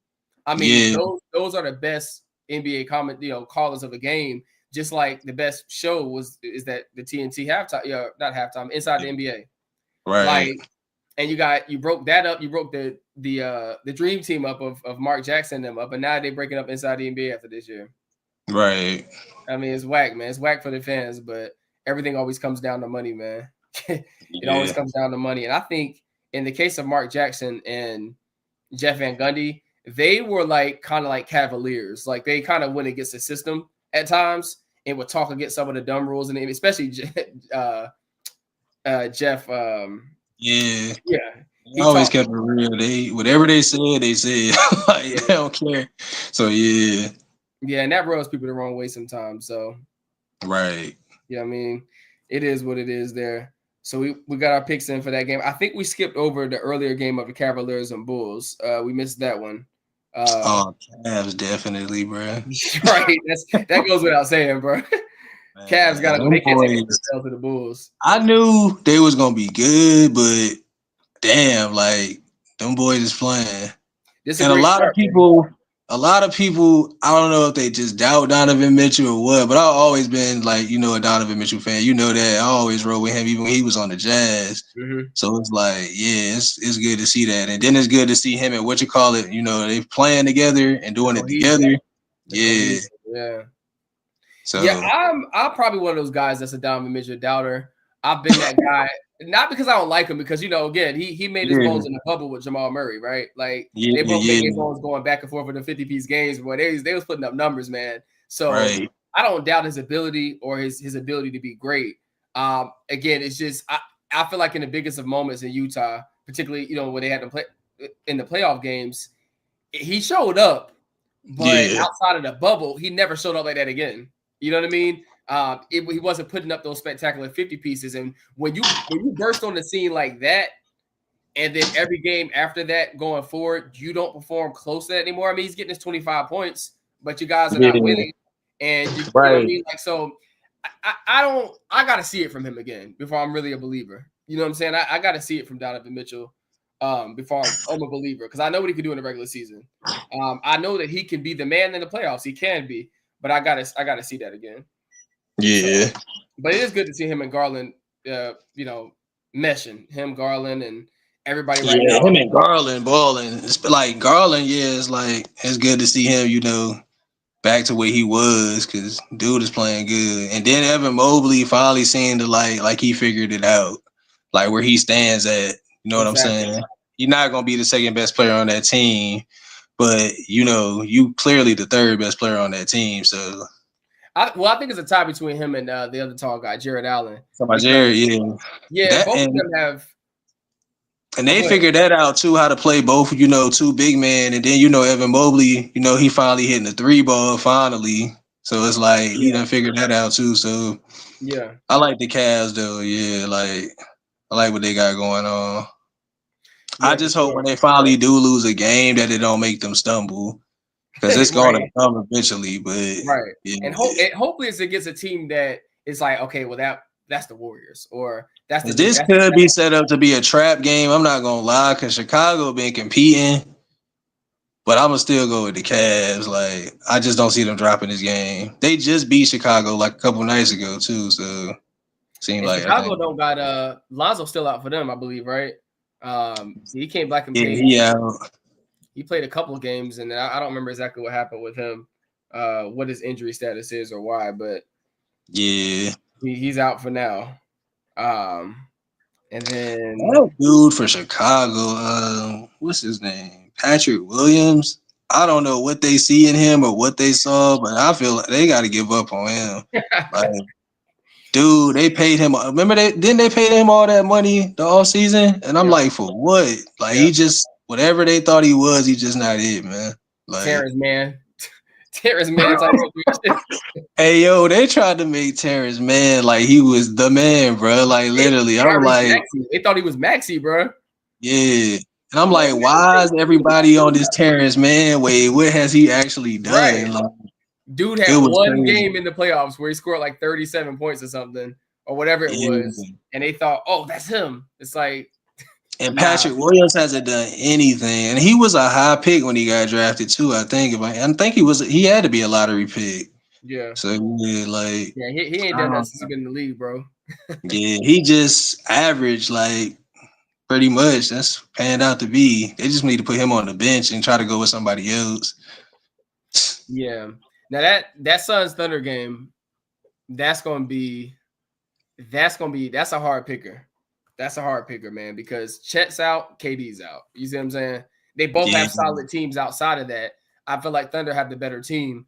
I mean, those are the best NBA callers of the game. Just like the best show is that the TNT halftime, not halftime, Inside the NBA. Right. Like, and you broke that up. You broke the dream team up of Mark Jackson and them up, and now they're breaking up Inside the NBA after this year. Right. I mean, it's whack, man. It's whack for the fans, but everything always comes down to money, man. It always comes down to money. And I think in the case of Mark Jackson and Jeff Van Gundy, they were like kind of like Cavaliers. Like they kind of went against the system at times and would talk against some of the dumb rules, and especially Jeff. Yeah. He always kept it real. They whatever they said. Like, they don't care. So yeah. Yeah, and that rubs people the wrong way sometimes. So right. Yeah, I mean, it is what it is there. So we got our picks in for that game. I think we skipped over the earlier game of the Cavaliers and Bulls. We missed that one. Cavs definitely, bro. Right, that goes without saying, bro. Cavs got to make it to the Bulls. I knew they was gonna be good, but damn, like them boys is playing. And a lot of people, I don't know if they just doubt Donovan Mitchell or what, but I've always been like, a Donovan Mitchell fan. You know that I always rode with him even when he was on the Jazz. Mm-hmm. So it's like, yeah, it's good to see that, and then it's good to see him and they playing together and doing it together. Yeah. So I'm probably one of those guys that's a Donovan Mitchell doubter. I've been that guy, not because I don't like him, because again, he made his bones in the bubble with Jamal Murray, right? Like they both made their bones going back and forth in the 50-piece games, but they was putting up numbers, man. So I don't doubt his ability or his ability to be great. Again, it's just I feel like in the biggest of moments in Utah, particularly when they had to play in the playoff games, he showed up, but outside of the bubble, he never showed up like that again. You know what I mean? He wasn't putting up those spectacular 50 pieces. And when you burst on the scene like that, and then every game after that going forward, you don't perform close to that anymore. I mean, he's getting his 25 points, but you guys are not winning. And you know what I mean? Like, so I got to see it from him again before I'm really a believer. You know what I'm saying? I got to see it from Donovan Mitchell before I'm a believer, because I know what he can do in the regular season. I know that he can be the man in the playoffs. He can be. But I gotta see that again. Yeah. So, but it is good to see him and Garland, meshing. Him, Garland, and everybody right now. Him and Garland balling. It's like Garland, it's like it's good to see him, back to where he was, because dude is playing good. And then Evan Mobley finally seemed to like he figured it out, like where he stands at. You know what I'm saying? You're not gonna be the second best player on that team, but you clearly the third best player on that team. So, I think it's a tie between him and the other tall guy, Jared Allen. Jared, both of them have. And they figured that out too, how to play both, two big men, and then Evan Mobley, he finally hitting the 3-ball finally. So it's like he done figured that out too. So I like the Cavs though. I like what they got going on. I just hope when they finally do lose a game that it don't make them stumble, because it's going to come eventually. But and hopefully it's against a team that is like, okay, well that's the Warriors, or this could be set up to be a trap game. I'm not gonna lie, because Chicago been competing, but I'm gonna still go with the Cavs. Like, I just don't see them dropping this game. They just beat Chicago like a couple nights ago too, so seems like Chicago don't got Lonzo still out for them, I believe, right? He came back and played. He played a couple of games, and I don't remember exactly what happened with him, what his injury status is or why, but he's out for now. And then that dude for Chicago, what's his name? Patrick Williams. I don't know what they see in him or what they saw, but I feel like they got to give up on him. Like, dude, they paid him. Remember, didn't they pay him all that money the all season? And I'm like, for what? Like, he just, whatever they thought he was, he just not it, man. Like, Terrence Mann type situation. Hey, yo, they tried to make Terrence Mann like he was the man, bro. Like, literally, I'm like, they thought he was Maxey, bro. Yeah. And I'm like, why is everybody on this Terrence Mann wave? What has he actually done? Right. Like, dude had one game in the playoffs where he scored like 37 points or something, or whatever it was, and they thought, oh, that's him. It's like, and Patrick Williams hasn't done anything, and he was a high pick when he got drafted too. I think he had to be a lottery pick. Yeah. So he ain't done that since he's been in the league, bro. He just averaged, like, pretty much. That's panned out to be. They just need to put him on the bench and try to go with somebody else. Yeah. Now that Suns Thunder game, that's a hard picker. That's a hard picker, man, because Chet's out, KD's out. You see what I'm saying? They both have solid teams outside of that. I feel like Thunder have the better team,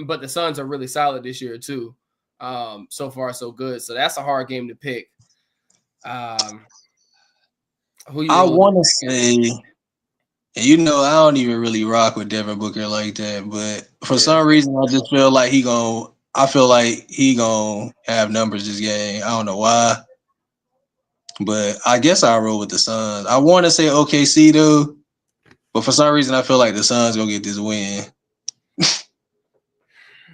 but the Suns are really solid this year too. So far so good. So that's a hard game to pick. Who I want to say, and you know, I don't even really rock with Devin Booker like that, but for some reason, I just feel like he gonna have numbers this game. I don't know why, but I guess I'll roll with the Suns. I want to say OKC though, but for some reason, I feel like the Suns gonna get this win.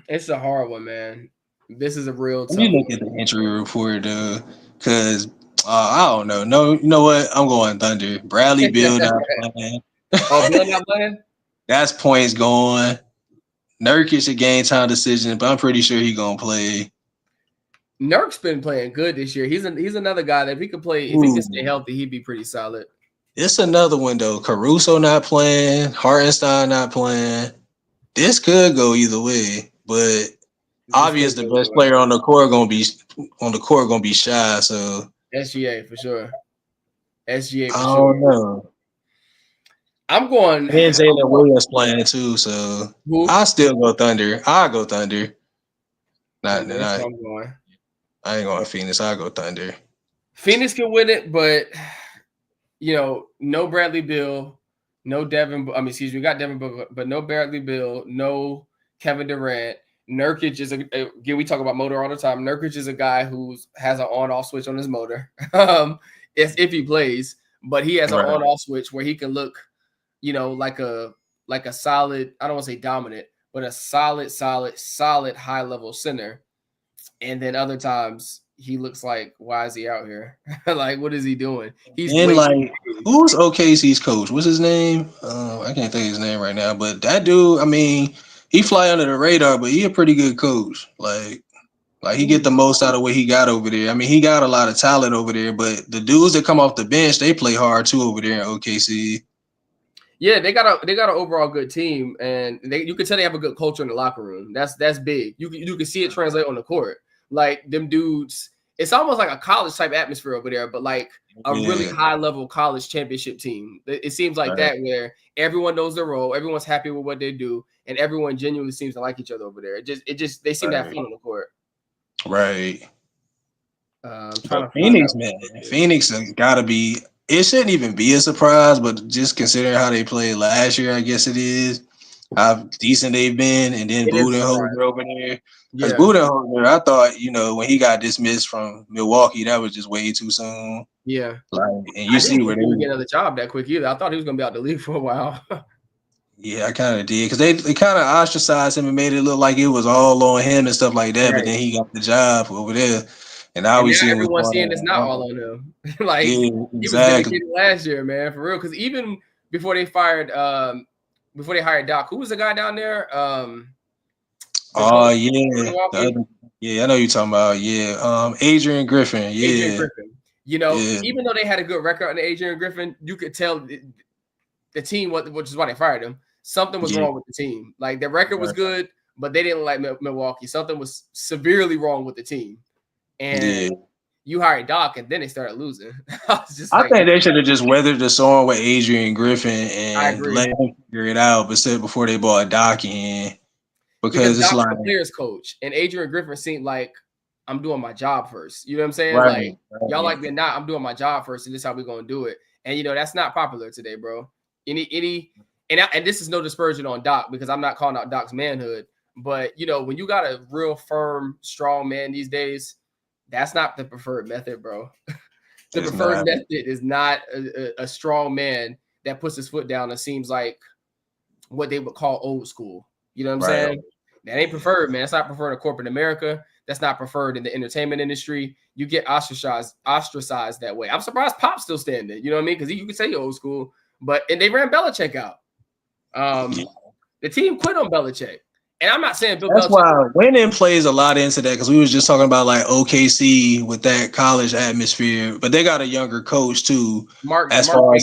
It's a hard one, man. This is a real tough. Let me look at the injury report though, because I don't know. No, you know what? I'm going Thunder. Bradley Beal not playing. Oh, Beal not playing? That's points going. Nurkic a game time decision, but I'm pretty sure he's gonna play. Nurk's been playing good this year. He's another guy that if he could play, if he could stay healthy, he'd be pretty solid. It's another one though. Caruso not playing, Hartenstein not playing. This could go either way, but obviously the best player on the court gonna be Shy. So SGA for sure. SGA for sure. I don't know. I'm going. And Jalen Williams playing too, so I still go Thunder. I'll go Thunder. I'm going. I ain't going Phoenix. I'll go Thunder. Phoenix can win it, but no Bradley Beal, no Devin. We got Devin Booker, but no Bradley Beal, no Kevin Durant. Nurkic is again. We talk about motor all the time. Nurkic is a guy who has an on-off switch on his motor. If he plays, but he has an on-off switch where he can look, like a solid. I don't want to say dominant, but a solid high-level center. And then other times he looks like, why is he out here? Like, what is he doing? Who's OKC's coach? What's his name? I can't think of his name right now. But that dude, he fly under the radar, but he a pretty good coach. Like he get the most out of what he got over there. He got a lot of talent over there, but the dudes that come off the bench, they play hard too over there in OKC. Yeah, they got an overall good team, and you can tell they have a good culture in the locker room. That's big. You can see it translate on the court. Like them dudes, it's almost like a college type atmosphere over there, but like a really high level college championship team. It seems like that where everyone knows their role, everyone's happy with what they do, and everyone genuinely seems to like each other over there. They seem to have fun on the court. Right. Phoenix, man. Phoenix has got to be. It shouldn't even be a surprise, but just considering how they played last year, I guess it is. How decent they've been, and then Budenholzer over there. Because Budenholzer, I thought, when he got dismissed from Milwaukee, that was just way too soon. Yeah. And you see where they would get another job that quick either. I thought he was going to be out the league for a while. Yeah, I kind of did. Because they kind of ostracized him and made it look like it was all on him and stuff like that. Right. But then he got the job over there. And now everyone's seeing it's not all on him. He was dedicated last year, man, for real. Because even before they hired Doc, who was the guy down there? I know you're talking about. Adrian Griffin. Yeah. Adrian Griffin. Even though they had a good record on Adrian Griffin, you could tell the team, which is why they fired him, something was wrong with the team. Like their record was good, but they didn't like Milwaukee. Something was severely wrong with the team. And you hired Doc, and then they started losing. I think they should have just weathered the storm with Adrian Griffin and let him figure it out, but said before they brought Doc in, because it's Doc's the players coach, and Adrian Griffin seemed like I'm doing my job first. You know what I'm saying? Y'all like me or not, I'm doing my job first, and this is how we're gonna do it. And that's not popular today, bro. And this is no dispersion on Doc because I'm not calling out Doc's manhood, but when you got a real firm, strong man these days. That's not the preferred method, bro. The preferred method is not a strong man that puts his foot down and seems like what they would call old school. You know what I'm saying? That ain't preferred, man. That's not preferred in corporate America. That's not preferred in the entertainment industry. You get ostracized that way. I'm surprised Pop's still standing. You know what I mean? Because you could say old school, and they ran Belichick out. The team quit on Belichick. And I'm not saying Bill Belichick. That's why winning plays a lot into that because we was just talking about like OKC with that college atmosphere, but they got a younger coach too. As far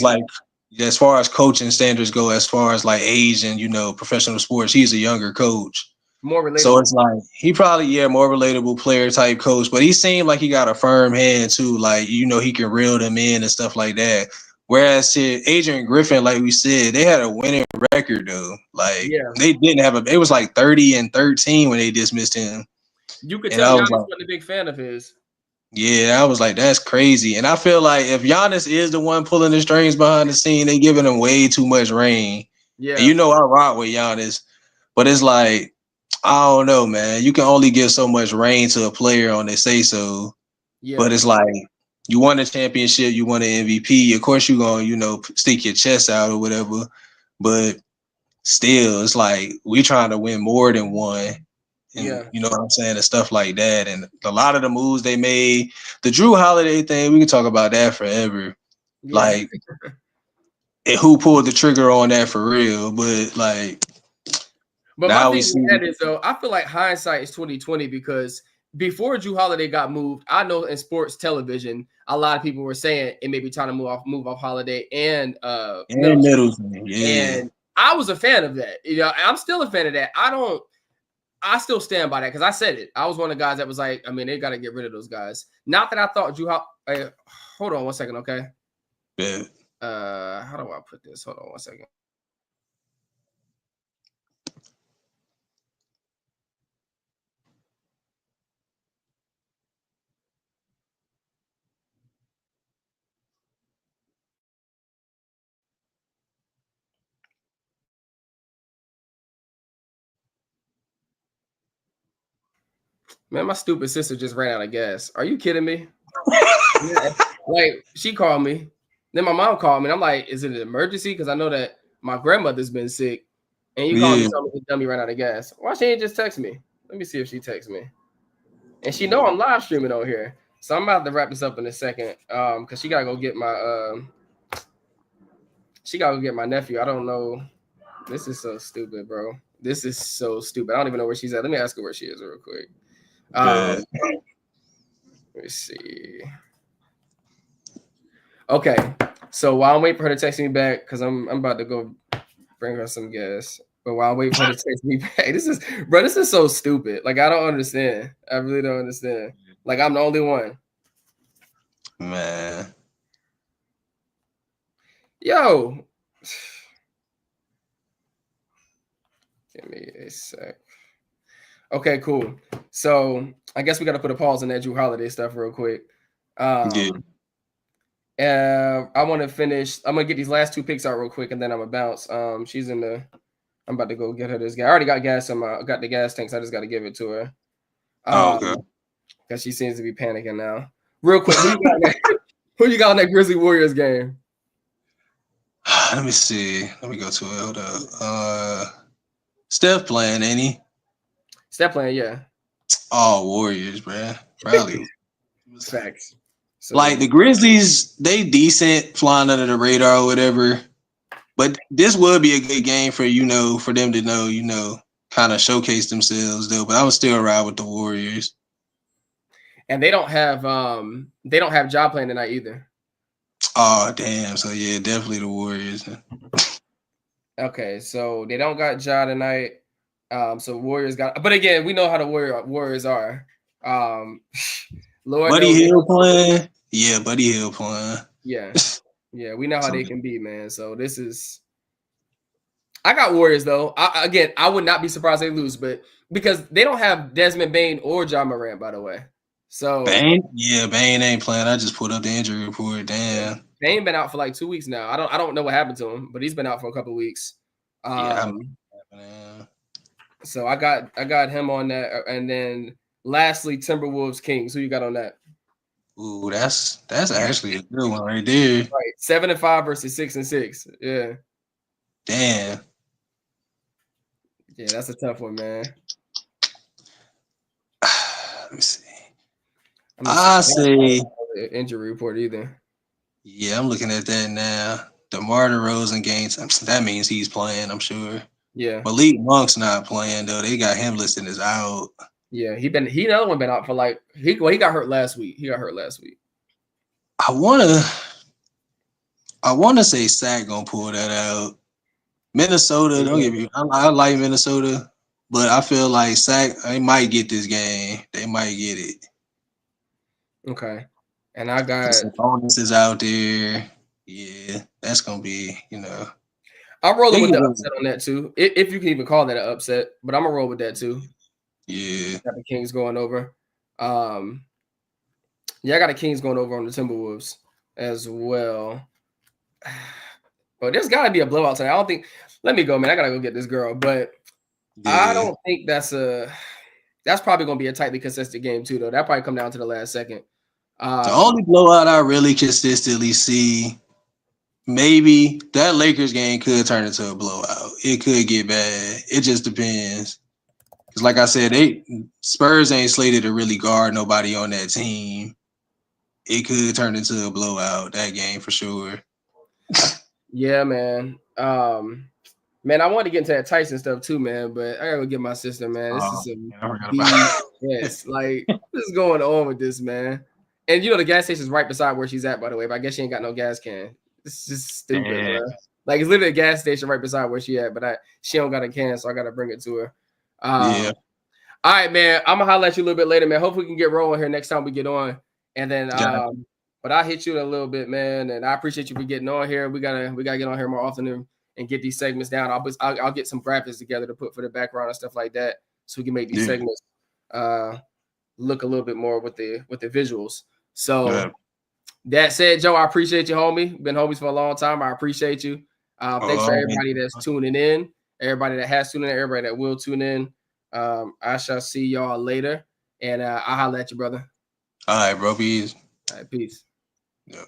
as coaching standards go, as far as like age and professional sports, he's a younger coach. More relatable. So it's like he probably more relatable player type coach, but he seemed like he got a firm hand too. Like he can reel them in and stuff like that. Whereas Adrian Griffin, like we said, they had a winning record though. Like they didn't have it was like 30-13 when they dismissed him. You could tell Giannis wasn't a big fan of his. Yeah, I was like, that's crazy. And I feel like if Giannis is the one pulling the strings behind the scene, they giving him way too much reign. Yeah. And I rock with Giannis, but it's like, I don't know, man. You can only give so much reign to a player on their say so. Yeah. But it's like, you won a championship, you won an MVP. Of course, you're going to, stick your chest out or whatever. But still, it's like, we're trying to win more than one. And, you know what I'm saying? And stuff like that. And a lot of the moves they made, the Drew Holiday thing, we can talk about that forever. Yeah. Like, and who pulled the trigger on that for real? But like, but my thing with that is though, I feel like hindsight is 2020 because before Drew Holiday got moved, I know in sports television, a lot of people were saying it may be time to move off Holiday and Middleton. Yeah. And I was a fan of that. I'm still a fan of that. I still stand by that because I said it. I was one of the guys that was like, I mean, they got to get rid of those guys. Not that I thought hold on one second, okay? Yeah. How do I put this? Hold on one second. Man, my stupid sister just ran out of gas. Are you kidding me? Like, she called me. Then my mom called me. And I'm like, is it an emergency? Because I know that my grandmother's been sick. And you called me telling me the dummy ran out of gas. Why she ain't just text me? Let me see if she texts me. And she know I'm live streaming on here. So I'm about to wrap this up in a second. Because she gotta go get my nephew. I don't know. This is so stupid, bro. This is so stupid. I don't even know where she's at. Let me ask her where she is real quick. Let me see. Okay, so while I'm waiting for her to text me back, because I'm about to go bring her some gas. But while I'm waiting for her to text me back, this is so stupid. Like, I don't understand. I really don't understand. Like, I'm the only one. Man. Yo. Give me a sec. Okay, cool. So I guess we got to put a pause on that Drew Holiday stuff real quick. I want to finish. I'm gonna get these last two picks out real quick, and then I'm gonna bounce. She's in the. I'm about to go get her this gas. I already got gas in my. Got the gas tanks. I just got to give it to her. Okay. Because she seems to be panicking now. Real quick, who you got on that Grizzly Warriors game? Let me see. Let me go to it. Hold up. Steph playing, ain't he? Steph playing, yeah. Oh, Warriors, man. Rally. Facts. So, like the Grizzlies, they decent, flying under the radar or whatever. But this would be a good game for for them to know, kind of showcase themselves though. But I would still ride with the Warriors. And they don't have Ja playing tonight either. Oh damn! So yeah, definitely the Warriors. Okay, so they don't got Ja tonight. So Warriors got, but again, we know how the Warriors are. Lord Buddy Hield playing. Yeah, Buddy Hield playing. Yeah. Yeah, we know how they can be, man. So this is I got Warriors though. I would not be surprised they lose, but because they don't have Desmond Bane or Ja Morant, by the way. So Bane? Yeah, Bane ain't playing. I just put up the injury report. Damn. Bane been out for like 2 weeks now. I don't know what happened to him, but he's been out for a couple of weeks. So I got him on that, and then lastly, Timberwolves Kings. Who you got on that? Ooh, that's actually a good one right there. Right, 7-5 versus 6-6. Yeah. Damn. Yeah, that's a tough one, man. Let me see. I say injury report either. Yeah, I'm looking at that now. DeMar DeRozan games. That means he's playing, I'm sure. Yeah. Malik Monk's not playing though. They got him listed as out. Yeah, he another one been out for like he got hurt last week. I wanna say Sack gonna pull that out. Minnesota, don't get me. I like Minnesota, but I feel like they might get this game. They might get it. Okay. And I got Sabonis is out there. Yeah, that's gonna be, I'm rolling with the upset on that too. If you can even call that an upset, but I'm gonna roll with that too. Yeah. Got the Kings going over. Yeah, I got the Kings going over on the Timberwolves as well. But there's gotta be a blowout tonight. I don't think let me go, man. I gotta go get this girl, but I don't think that's probably gonna be a tightly contested game too, though. That probably come down to the last second. The only blowout I really consistently see, maybe that Lakers game could turn into a blowout. It could get bad. It just depends. Because like I said, Spurs ain't slated to really guard nobody on that team. It could turn into a blowout, that game for sure. Yeah, man. Man, I wanted to get into that Tyson stuff too, man, but I gotta go get my sister, man. This is some BS. Like, what is going on with this, man? And the gas station's right beside where she's at, by the way. But I guess she ain't got no gas can. This is stupid, bro. Like, it's literally a gas station right beside where she at, but she don't got a can, so I gotta bring it to her. Yeah. All right, man. I'm gonna holler at you a little bit later, man. Hopefully we can get rolling here next time we get on. And then but I'll hit you in a little bit, man. And I appreciate you for getting on here. We gotta get on here more often and get these segments down. I'll get some graphics together to put for the background and stuff like that, so we can make these segments look a little bit more with the visuals. So that said, Joe, I appreciate you, homie. Been homies for a long time. I appreciate you. Thanks for everybody that's tuning in, everybody that has tuned in, everybody that will tune in. I shall see y'all later, and I'll holler at you, brother. All right, bro. Peace. All right, peace. Yeah.